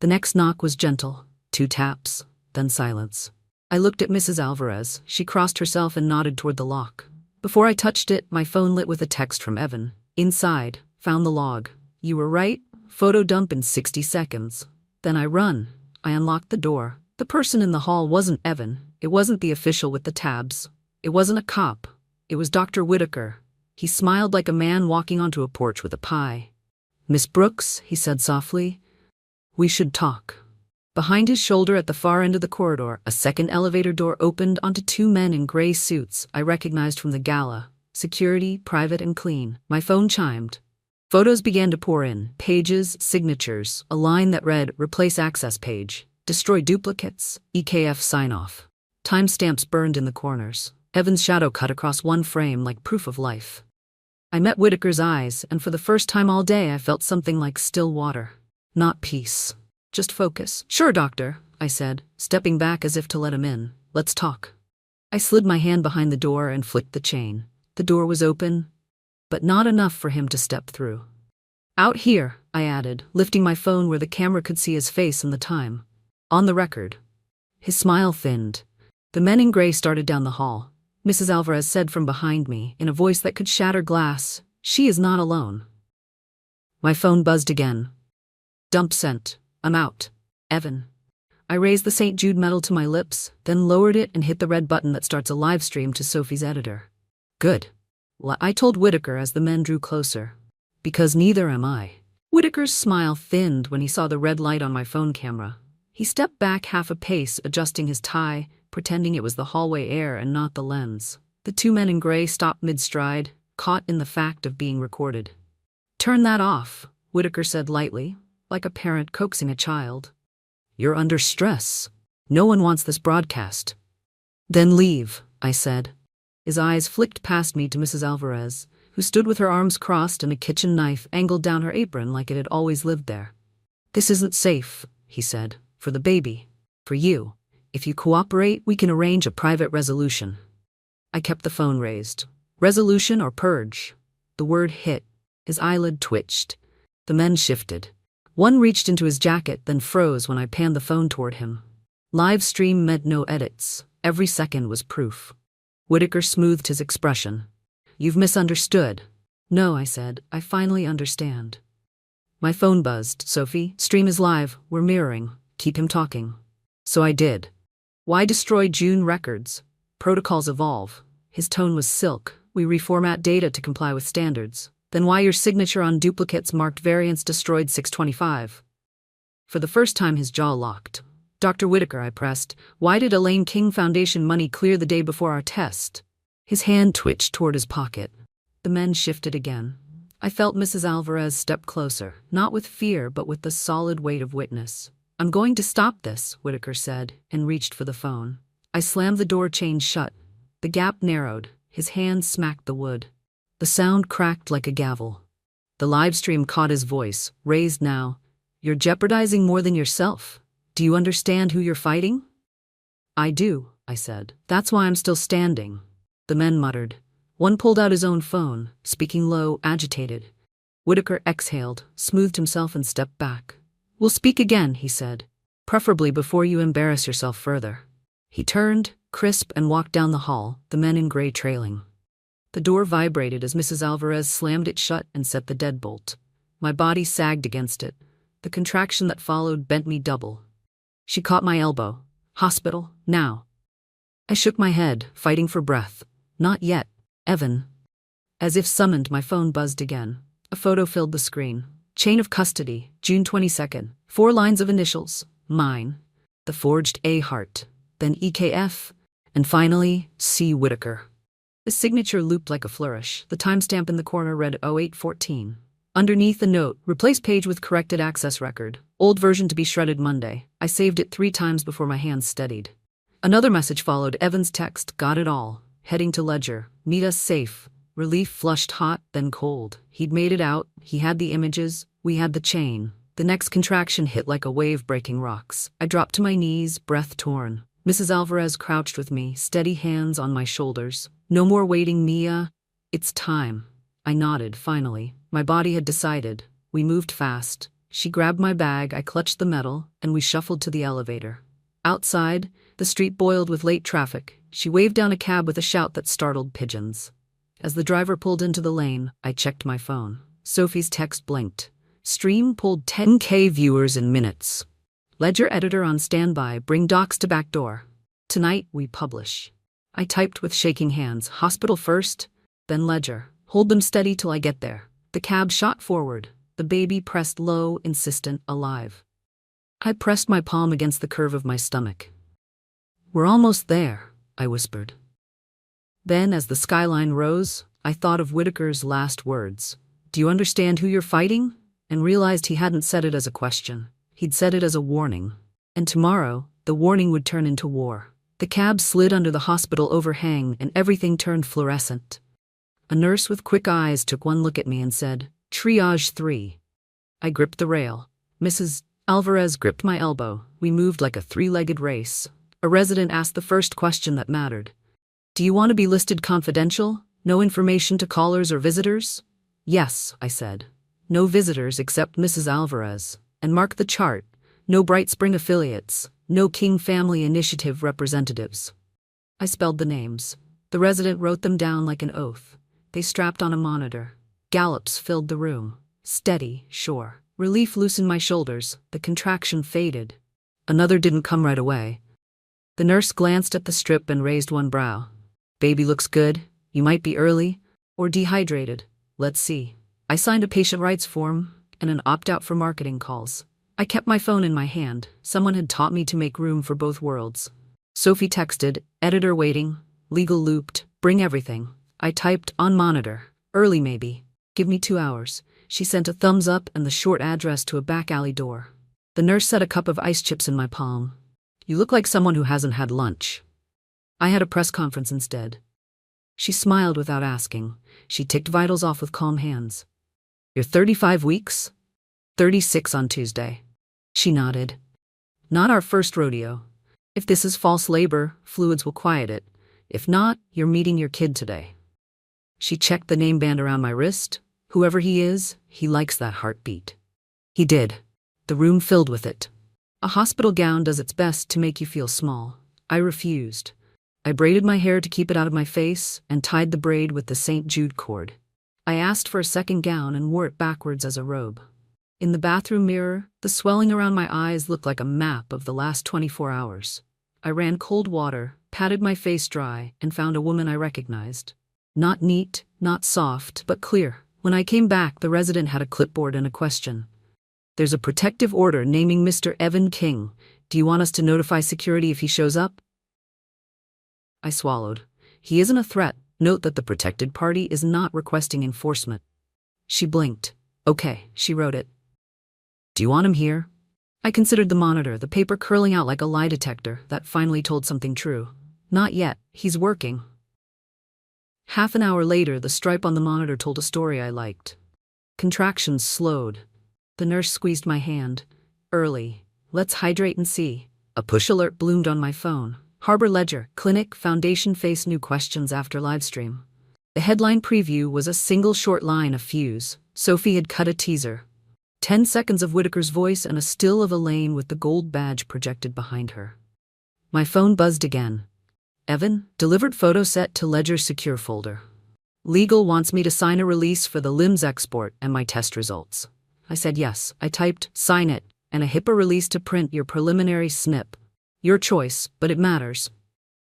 The next knock was gentle, 2 taps, then silence. I looked at Mrs. Alvarez. She crossed herself and nodded toward the lock. Before I touched it, my phone lit with a text from Evan. Inside, found the log. "You were right, photo dump in 60 seconds. Then I run. I unlocked the door. The person in the hall wasn't Evan. It wasn't the official with the tabs. It wasn't a cop. It was Dr. Whitaker. He smiled like a man walking onto a porch with a pie. "Miss Brooks," he said softly, "we should talk." Behind his shoulder at the far end of the corridor, a second elevator door opened onto 2 men in gray suits I recognized from the gala. Security, private and clean. My phone chimed. Photos began to pour in. Pages, signatures, a line that read, "Replace access page. Destroy duplicates. EKF sign-off." Timestamps burned in the corners. Evan's shadow cut across one frame like proof of life. I met Whitaker's eyes, and for the first time all day I felt something like still water. Not peace. Just focus. "Sure, doctor," I said, stepping back as if to let him in. "Let's talk." I slid my hand behind the door and flicked the chain. The door was open, but not enough for him to step through. "Out here," I added, lifting my phone where the camera could see his face and the time. "On the record." His smile thinned. The men in gray started down the hall. Mrs. Alvarez said from behind me, in a voice that could shatter glass, "She is not alone." My phone buzzed again. "Dump sent. I'm out. Evan." I raised the St. Jude medal to my lips, then lowered it and hit the red button that starts a live stream to Sophie's editor. "Good." I told Whitaker as the men drew closer. "Because neither am I." Whitaker's smile thinned when he saw the red light on my phone camera. He stepped back half a pace, adjusting his tie, pretending it was the hallway air and not the lens. The 2 men in gray stopped mid-stride, caught in the fact of being recorded. "Turn that off," Whitaker said lightly, like a parent coaxing a child. "You're under stress. No one wants this broadcast." "Then leave," I said. His eyes flicked past me to Mrs. Alvarez, who stood with her arms crossed and a kitchen knife angled down her apron like it had always lived there. "This isn't safe," he said. "For the baby. For you. If you cooperate, we can arrange a private resolution." I kept the phone raised. Resolution or purge? The word hit. His eyelid twitched. The men shifted. One reached into his jacket, then froze when I panned the phone toward him. Live stream meant no edits. Every second was proof. Whitaker smoothed his expression. "You've misunderstood." "No," I said. "I finally understand." My phone buzzed. "Sophie, stream is live. We're mirroring. Keep him talking." So I did. "Why destroy June records? Protocols evolve." His tone was silk. "We reformat data to comply with standards." "Then why your signature on duplicates marked variants destroyed 625? For the first time his jaw locked. "Dr. Whitaker," I pressed, "why did Elaine King Foundation money clear the day before our test?" His hand twitched toward his pocket. The men shifted again. I felt Mrs. Alvarez step closer, not with fear but with the solid weight of witness. "I'm going to stop this," Whitaker said, and reached for the phone. I slammed the door chain shut. The gap narrowed. His hand smacked the wood. The sound cracked like a gavel. The live stream caught his voice, raised now. "You're jeopardizing more than yourself. Do you understand who you're fighting?" "I do," I said. "That's why I'm still standing." The men muttered. One pulled out his own phone, speaking low, agitated. Whitaker exhaled, smoothed himself and stepped back. "We'll speak again," he said. "Preferably before you embarrass yourself further." He turned, crisp, and walked down the hall, the men in gray trailing. The door vibrated as Mrs. Alvarez slammed it shut and set the deadbolt. My body sagged against it. The contraction that followed bent me double. She caught my elbow. "Hospital, now." I shook my head, fighting for breath. "Not yet, Evan." As if summoned, my phone buzzed again. A photo filled the screen. Chain of custody, June 22nd. 4 lines of initials. Mine. The forged A heart. Then EKF. And finally, C. Whitaker. The signature looped like a flourish. The timestamp in the corner read 0814. Underneath the note, replace page with corrected access record. Old version to be shredded Monday. I saved it 3 times before my hands steadied. Another message followed. Evan's text, "Got it all. Heading to Ledger. Meet us safe." Relief flushed hot, then cold. He'd made it out. He had the images. We had the chain. The next contraction hit like a wave breaking rocks. I dropped to my knees, breath torn. Mrs. Alvarez crouched with me, steady hands on my shoulders. "No more waiting, Mia. It's time." I nodded, finally. My body had decided. We moved fast. She grabbed my bag, I clutched the metal, and we shuffled to the elevator. Outside, the street boiled with late traffic. She waved down a cab with a shout that startled pigeons. As the driver pulled into the lane, I checked my phone. Sophie's text blinked. Stream pulled 10K viewers in minutes. Ledger editor on standby, bring docs to back door. Tonight, we publish. I typed with shaking hands. Hospital first, then Ledger. Hold them steady till I get there. The cab shot forward. The baby pressed low, insistent, alive. I pressed my palm against the curve of my stomach. "We're almost there," I whispered. Then, as the skyline rose, I thought of Whitaker's last words. "Do you understand who you're fighting?" And realized he hadn't said it as a question. He'd said it as a warning. And tomorrow, the warning would turn into war. The cab slid under the hospital overhang and everything turned fluorescent. A nurse with quick eyes took one look at me and said, "Triage 3. I gripped the rail. Mrs. Alvarez gripped my elbow. We moved like a 3-legged race. A resident asked the first question that mattered. "Do you want to be listed confidential? No information to callers or visitors?" "Yes," I said. "No visitors except Mrs. Alvarez. And mark the chart. No Bright Spring affiliates. No King Family Initiative representatives." I spelled the names. The resident wrote them down like an oath. They strapped on a monitor. Gallops filled the room. Steady, sure. Relief loosened my shoulders. The contraction faded. Another didn't come right away. The nurse glanced at the strip and raised one brow. "Baby looks good. You might be early. Or dehydrated. Let's see." I signed a patient rights form and an opt-out for marketing calls. I kept my phone in my hand. Someone had taught me to make room for both worlds. Sophie texted, "Editor waiting. Legal looped. Bring everything." I typed, "On monitor. Early maybe. Give me 2 hours." She sent a thumbs up and the short address to a back alley door. The nurse set a cup of ice chips in my palm. "You look like someone who hasn't had lunch." I had a press conference instead. She smiled without asking. She ticked vitals off with calm hands. "You're 35 weeks? 36 on Tuesday." She nodded. "Not our first rodeo. If this is false labor, fluids will quiet it. If not, you're meeting your kid today." She checked the name band around my wrist. "Whoever he is, he likes that heartbeat." He did. The room filled with it. A hospital gown does its best to make you feel small. I refused. I braided my hair to keep it out of my face and tied the braid with the St. Jude cord. I asked for a second gown and wore it backwards as a robe. In the bathroom mirror, the swelling around my eyes looked like a map of the last 24 hours. I ran cold water, patted my face dry, and found a woman I recognized. Not neat, not soft, but clear. When I came back, the resident had a clipboard and a question. "There's a protective order naming Mr. Evan King. Do you want us to notify security if he shows up?" I swallowed. "He isn't a threat. Note that the protected party is not requesting enforcement." She blinked. "Okay," she wrote it. "Do you want him here?" I considered the monitor, the paper curling out like a lie detector that finally told something true. "Not yet. He's working." Half an hour later, the stripe on the monitor told a story I liked. Contractions slowed. The nurse squeezed my hand. "Early. Let's hydrate and see." A push alert bloomed on my phone. Harbor Ledger, Clinic, Foundation face new questions after livestream. The headline preview was a single short line of fuse. Sophie had cut a teaser. 10 seconds of Whitaker's voice and a still of Elaine with the gold badge projected behind her. My phone buzzed again. Evan, delivered photo set to Ledger secure folder. Legal wants me to sign a release for the LIMS export and my test results. I said yes. I typed, sign it, and a HIPAA release to print your preliminary snip. Your choice, but it matters.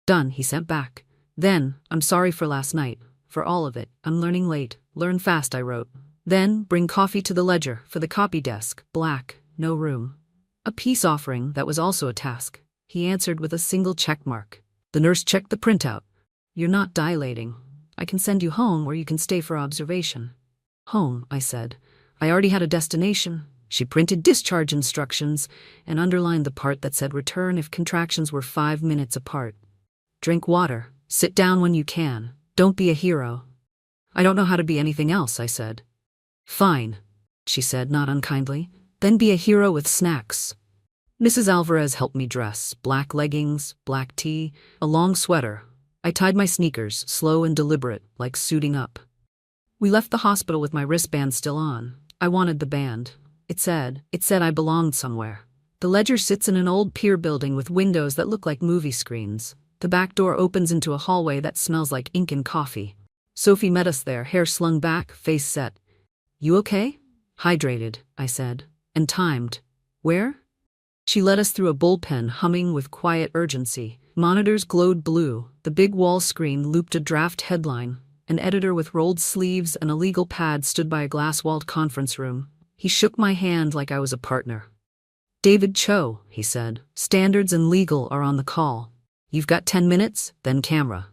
Done, he sent back. Then, I'm sorry for last night. For all of it, I'm learning late. Learn fast, I wrote. Then, bring coffee to the Ledger, for the copy desk, black, no room. A peace offering, that was also a task. He answered with a single check mark. The nurse checked the printout. You're not dilating. I can send you home where you can stay for observation. Home, I said. I already had a destination. She printed discharge instructions and underlined the part that said return if contractions were 5 minutes apart. Drink water. Sit down when you can. Don't be a hero. I don't know how to be anything else, I said. Fine, she said, not unkindly. Then be a hero with snacks. Mrs. Alvarez helped me dress. Black leggings, black tee, a long sweater. I tied my sneakers, slow and deliberate, like suiting up. We left the hospital with my wristband still on. I wanted the band. It said I belonged somewhere. The Ledger sits in an old pier building with windows that look like movie screens. The back door opens into a hallway that smells like ink and coffee. Sophie met us there, hair slung back, face set. You okay? Hydrated, I said. And timed. Where? She led us through a bullpen humming with quiet urgency. Monitors glowed blue. The big wall screen looped a draft headline. An editor with rolled sleeves and a legal pad stood by a glass-walled conference room. He shook my hand like I was a partner. David Cho, he said. Standards and legal are on the call. You've got 10 minutes, then camera.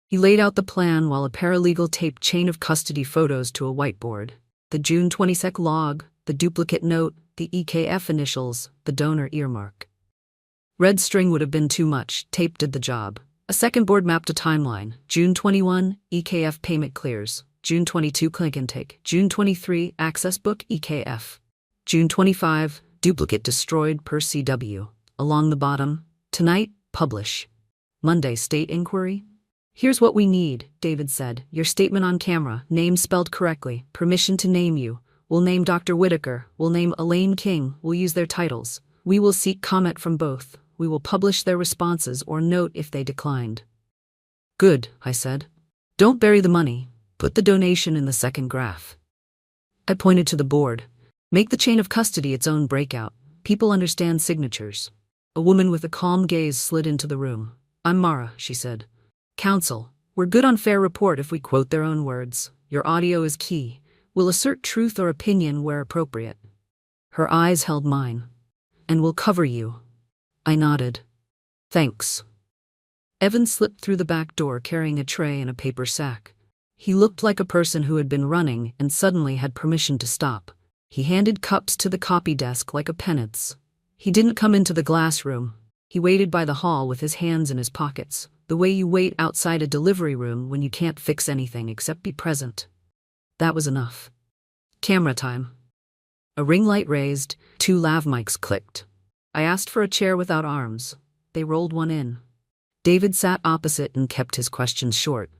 He laid out the plan while a paralegal taped chain of custody photos to a whiteboard. The June 22nd log, the duplicate note, the EKF initials, the donor earmark. Red string would have been too much. Tape did the job. A second board mapped a timeline. June 21, EKF payment clears. June 22, click intake. June 23, access book EKF. June 25, duplicate destroyed per CW. Along the bottom, tonight, publish. Monday, state inquiry. Here's what we need, David said. Your statement on camera, name spelled correctly, permission to name you. We'll name Dr. Whitaker, we'll name Elaine King, we'll use their titles. We will seek comment from both. We will publish their responses or note if they declined. Good, I said. Don't bury the money. Put the donation in the second graph. I pointed to the board. Make the chain of custody its own breakout. People understand signatures. A woman with a calm gaze slid into the room. I'm Mara, she said. Counsel, we're good on fair report if we quote their own words. Your audio is key. We'll assert truth or opinion where appropriate. Her eyes held mine. And we'll cover you. I nodded. Thanks. Evan slipped through the back door carrying a tray and a paper sack. He looked like a person who had been running and suddenly had permission to stop. He handed cups to the copy desk like a penance. He didn't come into the glass room. He waited by the hall with his hands in his pockets, the way you wait outside a delivery room when you can't fix anything except be present. That was enough. Camera time. A ring light raised, 2 lav mics clicked. I asked for a chair without arms. They rolled one in. David sat opposite and kept his questions short.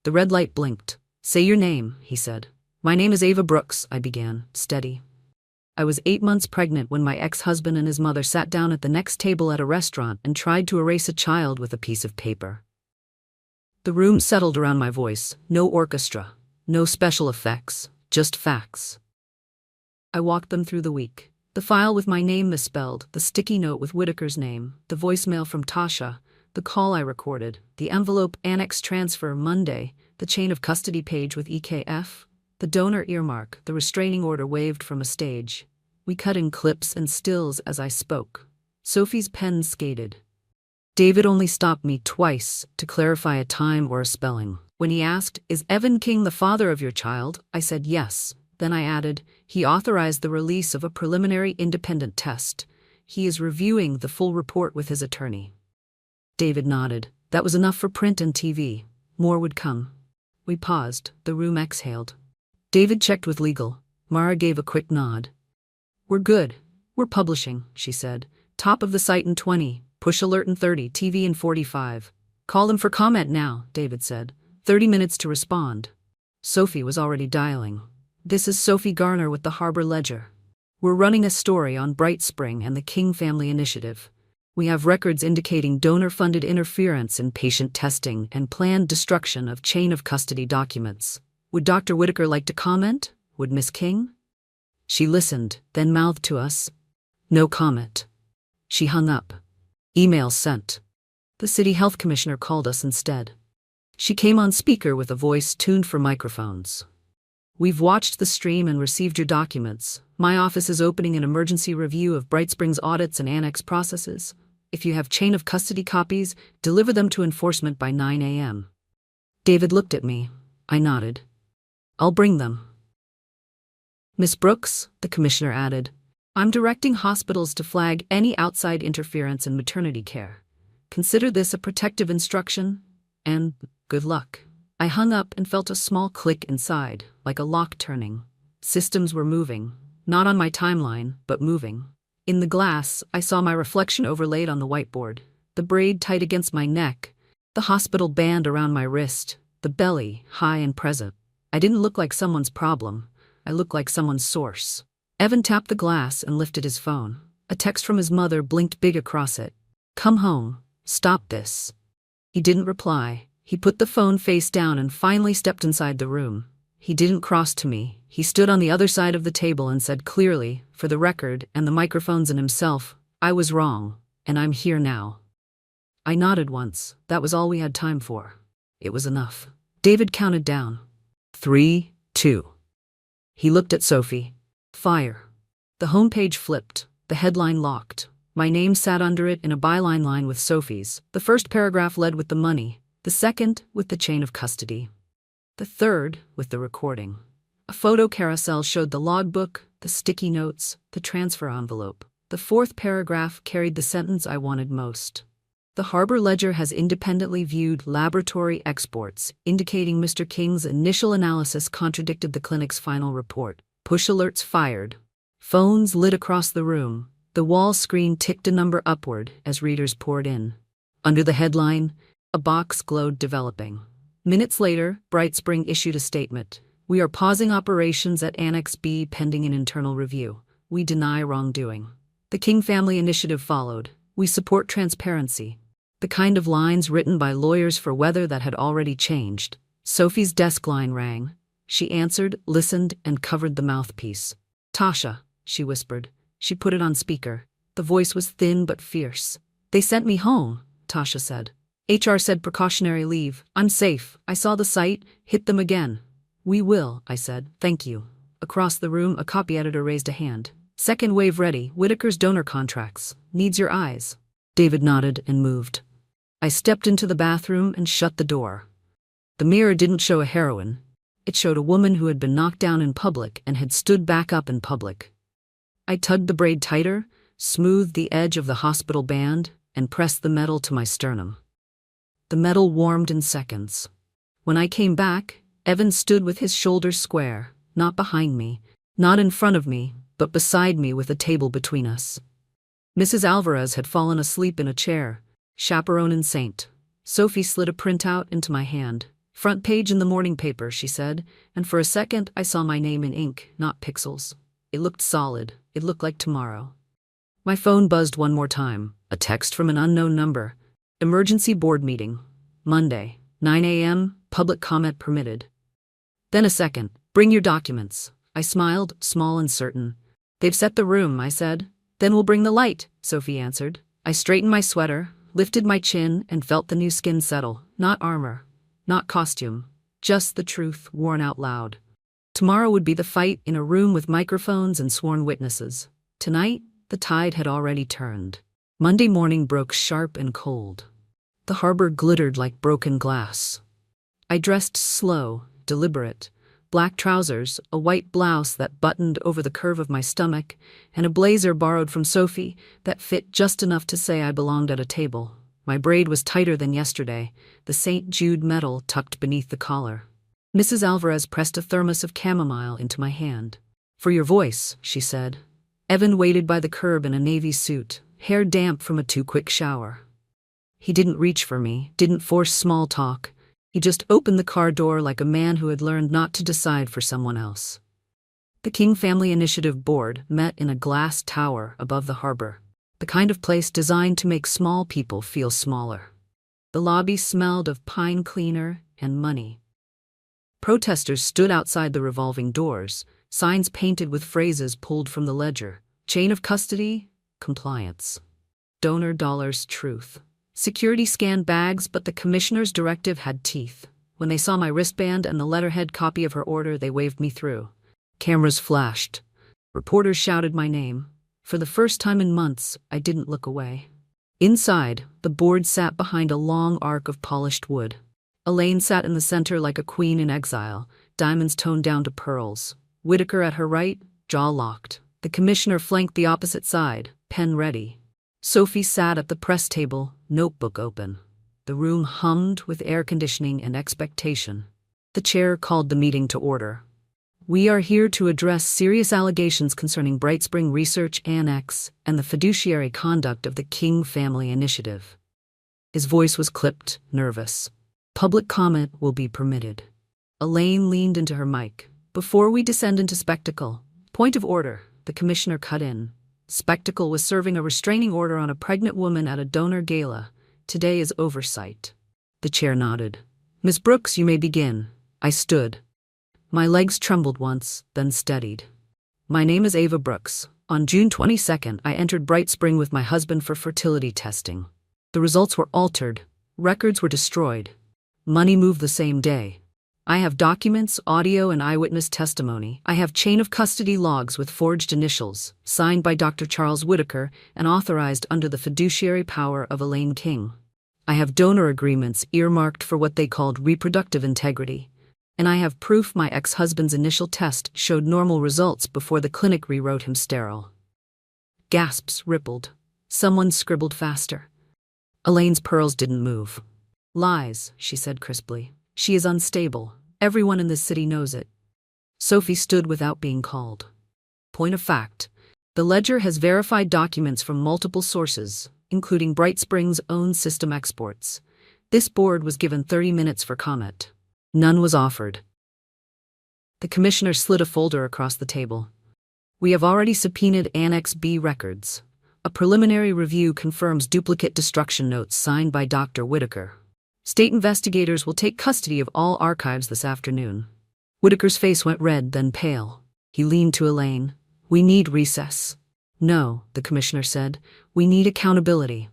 The red light blinked. Say your name, he said. My name is Ava Brooks, I began, steady. I was 8 months pregnant when my ex-husband and his mother sat down at the next table at a restaurant and tried to erase a child with a piece of paper. The room settled around my voice. No orchestra, no special effects, just facts. I walked them through the week. The file with my name misspelled, the sticky note with Whitaker's name, the voicemail from Tasha, the call I recorded, the envelope annex transfer Monday, the chain of custody page with EKF, the donor earmark, the restraining order waved from a stage. We cut in clips and stills as I spoke. Sophie's pen skated. David only stopped me twice to clarify a time or a spelling. When he asked, "Is Evan King the father of your child?" I said yes. Then I added, he authorized the release of a preliminary independent test. He is reviewing the full report with his attorney. David nodded. That was enough for print and TV. More would come. We paused. The room exhaled. David checked with legal. Mara gave a quick nod. We're good. We're publishing, she said. Top of the site in 20. Push alert in 30. TV in 45. Call them for comment now, David said. 30 minutes to respond. Sophie was already dialing. This is Sophie Garner with the Harbor Ledger. We're running a story on Bright Spring and the King Family Initiative. We have records indicating donor-funded interference in patient testing and planned destruction of chain of custody documents. Would Dr. Whitaker like to comment? Would Miss King? She listened, then mouthed to us. No comment. She hung up. Email sent. The city health commissioner called us instead. She came on speaker with a voice tuned for microphones. We've watched the stream and received your documents. My office is opening an emergency review of Bright Springs audits and annex processes. If you have chain of custody copies, deliver them to enforcement by 9 a.m. David looked at me. I nodded. I'll bring them. Miss Brooks, the commissioner added, I'm directing hospitals to flag any outside interference in maternity care. Consider this a protective instruction, and good luck. I hung up and felt a small click inside, like a lock turning. Systems were moving, not on my timeline, but moving. In the glass, I saw my reflection overlaid on the whiteboard, the braid tight against my neck, the hospital band around my wrist, the belly high and present. I didn't look like someone's problem. I looked like someone's source. Evan tapped the glass and lifted his phone. A text from his mother blinked big across it. Come home. Stop this. He didn't reply. He put the phone face down and finally stepped inside the room. He didn't cross to me. He stood on the other side of the table and said clearly, for the record and the microphones and himself, I was wrong, and I'm here now. I nodded once. That was all we had time for. It was enough. David counted down. 3, 2. He looked at Sophie. Fire. The homepage flipped. The headline locked. My name sat under it in a byline line with Sophie's. The first paragraph led with the money. The second with the chain of custody. The third with the recording. A photo carousel showed the logbook, the sticky notes, the transfer envelope. The fourth paragraph carried the sentence I wanted most. The Harbor Ledger has independently viewed laboratory exports, indicating Mr. King's initial analysis contradicted the clinic's final report. Push alerts fired. Phones lit across the room. The wall screen ticked a number upward as readers poured in. Under the headline, a box glowed developing. Minutes later, Bright Spring issued a statement. We are pausing operations at Annex B pending an internal review. We deny wrongdoing. The King Family Initiative followed. We support transparency. The kind of lines written by lawyers for weather that had already changed. Sophie's desk line rang. She answered, listened, and covered the mouthpiece. Tasha, she whispered. She put it on speaker. The voice was thin but fierce. They sent me home, Tasha said. HR said precautionary leave. I'm safe. I saw the site, hit them again. We will, I said. Thank you. Across the room, a copy editor raised a hand. Second wave ready. Whitaker's donor contracts. Needs your eyes. David nodded and moved. I stepped into the bathroom and shut the door. The mirror didn't show a heroine. It showed a woman who had been knocked down in public and had stood back up in public. I tugged the braid tighter, smoothed the edge of the hospital band, and pressed the metal to my sternum. The metal warmed in seconds. When I came back, Evan stood with his shoulders square, not behind me, not in front of me, but beside me with a table between us. Mrs. Alvarez had fallen asleep in a chair, chaperone and saint. Sophie slid a printout into my hand. Front page in the morning paper, she said, and for a second I saw my name in ink, not pixels. It looked solid. It looked like tomorrow. My phone buzzed one more time. A text from an unknown number. Emergency board meeting. Monday, 9 a.m., public comment permitted. Then a second. Bring your documents. I smiled, small and certain. They've set the room, I said. Then we'll bring the light, Sophie answered. I straightened my sweater, lifted my chin, and felt the new skin settle. Not armor. Not costume. Just the truth, worn out loud. Tomorrow would be the fight in a room with microphones and sworn witnesses. Tonight, the tide had already turned. Monday morning broke sharp and cold. The harbor glittered like broken glass. I dressed slow, deliberate. Black trousers, a white blouse that buttoned over the curve of my stomach, and a blazer borrowed from Sophie that fit just enough to say I belonged at a table. My braid was tighter than yesterday, the St. Jude medal tucked beneath the collar. Mrs. Alvarez pressed a thermos of chamomile into my hand. For your voice, she said. Evan waited by the curb in a navy suit, hair damp from a too-quick shower. He didn't reach for me, didn't force small talk. He just opened the car door like a man who had learned not to decide for someone else. The King Family Initiative Board met in a glass tower above the harbor, the kind of place designed to make small people feel smaller. The lobby smelled of pine cleaner and money. Protesters stood outside the revolving doors, signs painted with phrases pulled from the ledger: chain of custody, compliance. Donor dollars, truth. Security scanned bags, but the commissioner's directive had teeth. When they saw my wristband and the letterhead copy of her order, they waved me through. Cameras flashed. Reporters shouted my name. For the first time in months, I didn't look away. Inside, the board sat behind a long arc of polished wood. Elaine sat in the center like a queen in exile, diamonds toned down to pearls. Whitaker at her right, jaw locked. The commissioner flanked the opposite side, pen ready. Sophie sat at the press table, notebook open. The room hummed with air conditioning and expectation. The chair called the meeting to order. We are here to address serious allegations concerning Bright Spring Research Annex and the fiduciary conduct of the King Family Initiative. His voice was clipped, nervous. Public comment will be permitted. Elaine leaned into her mic. Before we descend into spectacle, point of order, the commissioner cut in. Spectacle was serving a restraining order on a pregnant woman at a donor gala. Today is oversight. The chair nodded. Miss Brooks, you may begin. I stood. My legs trembled once, then steadied. My name is Ava Brooks. On June 22nd, I entered Bright Spring with my husband for fertility testing. The results were altered. Records were destroyed. Money moved the same day. I have documents, audio, and eyewitness testimony. I have chain of custody logs with forged initials, signed by Dr. Charles Whitaker and authorized under the fiduciary power of Elaine King. I have donor agreements earmarked for what they called reproductive integrity. And I have proof my ex-husband's initial test showed normal results before the clinic rewrote him sterile. Gasps rippled. Someone scribbled faster. Elaine's pearls didn't move. Lies, she said crisply. She is unstable. Everyone in this city knows it. Sophie stood without being called. Point of fact. The ledger has verified documents from multiple sources, including Bright Spring's own system exports. This board was given 30 minutes for comment. None was offered. The commissioner slid a folder across the table. We have already subpoenaed Annex B records. A preliminary review confirms duplicate destruction notes signed by Dr. Whitaker. State investigators will take custody of all archives this afternoon. Whitaker's face went red, then pale. He leaned to Elaine. We need recess. No, the commissioner said. We need accountability.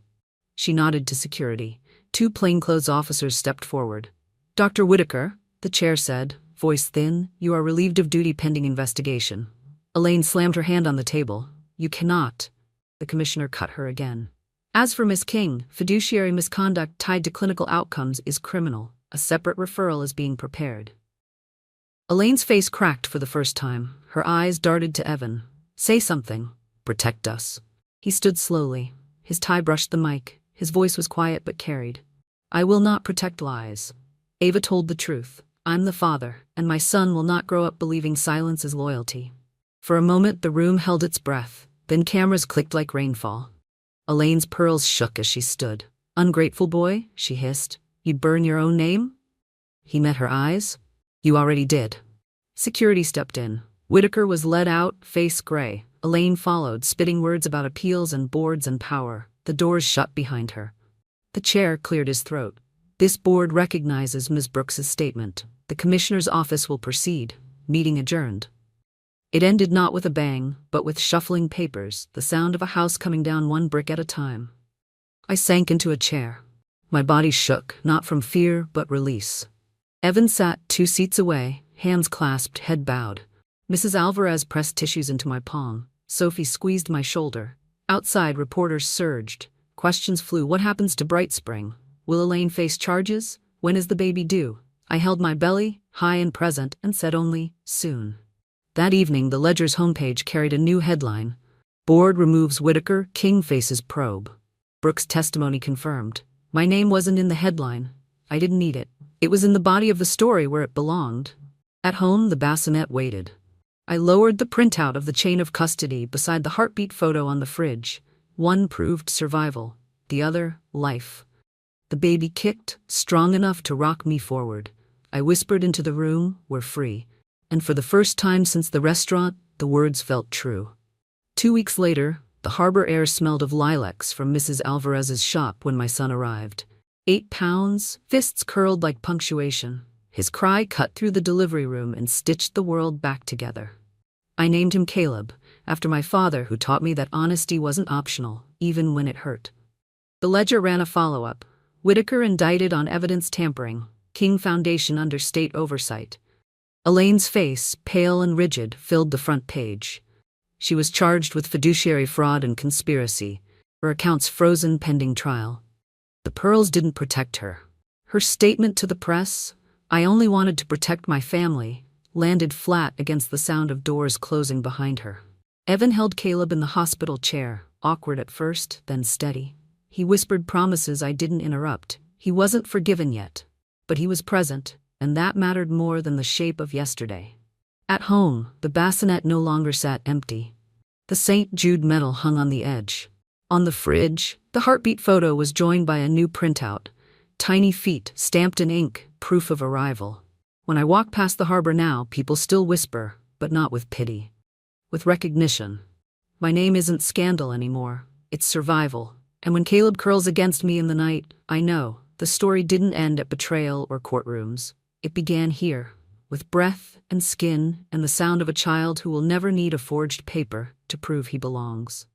She nodded to security. 2 plainclothes officers stepped forward. Dr. Whitaker, the chair said, voice thin, you are relieved of duty pending investigation. Elaine slammed her hand on the table. You cannot. The commissioner cut her again. As for Miss King, fiduciary misconduct tied to clinical outcomes is criminal. A separate referral is being prepared. Elaine's face cracked for the first time. Her eyes darted to Evan. Say something. Protect us. He stood slowly. His tie brushed the mic. His voice was quiet but carried. I will not protect lies. Ava told the truth. I'm the father, and my son will not grow up believing silence is loyalty. For a moment, the room held its breath. Then cameras clicked like rainfall. Elaine's pearls shook as she stood. Ungrateful boy, she hissed. You'd burn your own name? He met her eyes. You already did. Security stepped in. Whitaker was led out, face gray. Elaine followed, spitting words about appeals and boards and power. The doors shut behind her. The chair cleared his throat. This board recognizes Ms. Brooks's statement. The commissioner's office will proceed. Meeting adjourned. It ended not with a bang, but with shuffling papers, the sound of a house coming down one brick at a time. I sank into a chair. My body shook, not from fear, but release. Evan sat 2 seats away, hands clasped, head bowed. Mrs. Alvarez pressed tissues into my palm. Sophie squeezed my shoulder. Outside, reporters surged. Questions flew. What happens to Bright Spring? Will Elaine face charges? When is the baby due? I held my belly, high and present, and said only, soon. That evening, the Ledger's homepage carried a new headline. Board removes Whitaker, King faces probe. Brooks' testimony confirmed. My name wasn't in the headline. I didn't need it. It was in the body of the story where it belonged. At home, the bassinet waited. I lowered the printout of the chain of custody beside the heartbeat photo on the fridge. One proved survival, the other, life. The baby kicked, strong enough to rock me forward. I whispered into the room, we're free. And for the first time since the restaurant, the words felt true. 2 weeks later, the harbor air smelled of lilacs from Mrs. Alvarez's shop when my son arrived. 8 pounds, fists curled like punctuation. His cry cut through the delivery room and stitched the world back together. I named him Caleb, after my father, who taught me that honesty wasn't optional, even when it hurt. The Ledger ran a follow-up. Whitaker indicted on evidence tampering. King Foundation under state oversight. Elaine's face, pale and rigid, filled the front page. She was charged with fiduciary fraud and conspiracy, her accounts frozen pending trial. The pearls didn't protect her. Her statement to the press, "I only wanted to protect my family," landed flat against the sound of doors closing behind her. Evan held Caleb in the hospital chair, awkward at first, then steady. He whispered promises I didn't interrupt. He wasn't forgiven yet, but he was present, and that mattered more than the shape of yesterday. At home, the bassinet no longer sat empty. The St. Jude medal hung on the edge. On the fridge, the heartbeat photo was joined by a new printout. Tiny feet, stamped in ink, proof of arrival. When I walk past the harbor now, people still whisper, but not with pity. With recognition. My name isn't scandal anymore. It's survival. And when Caleb curls against me in the night, I know the story didn't end at betrayal or courtrooms. It began here, with breath and skin and the sound of a child who will never need a forged paper to prove he belongs.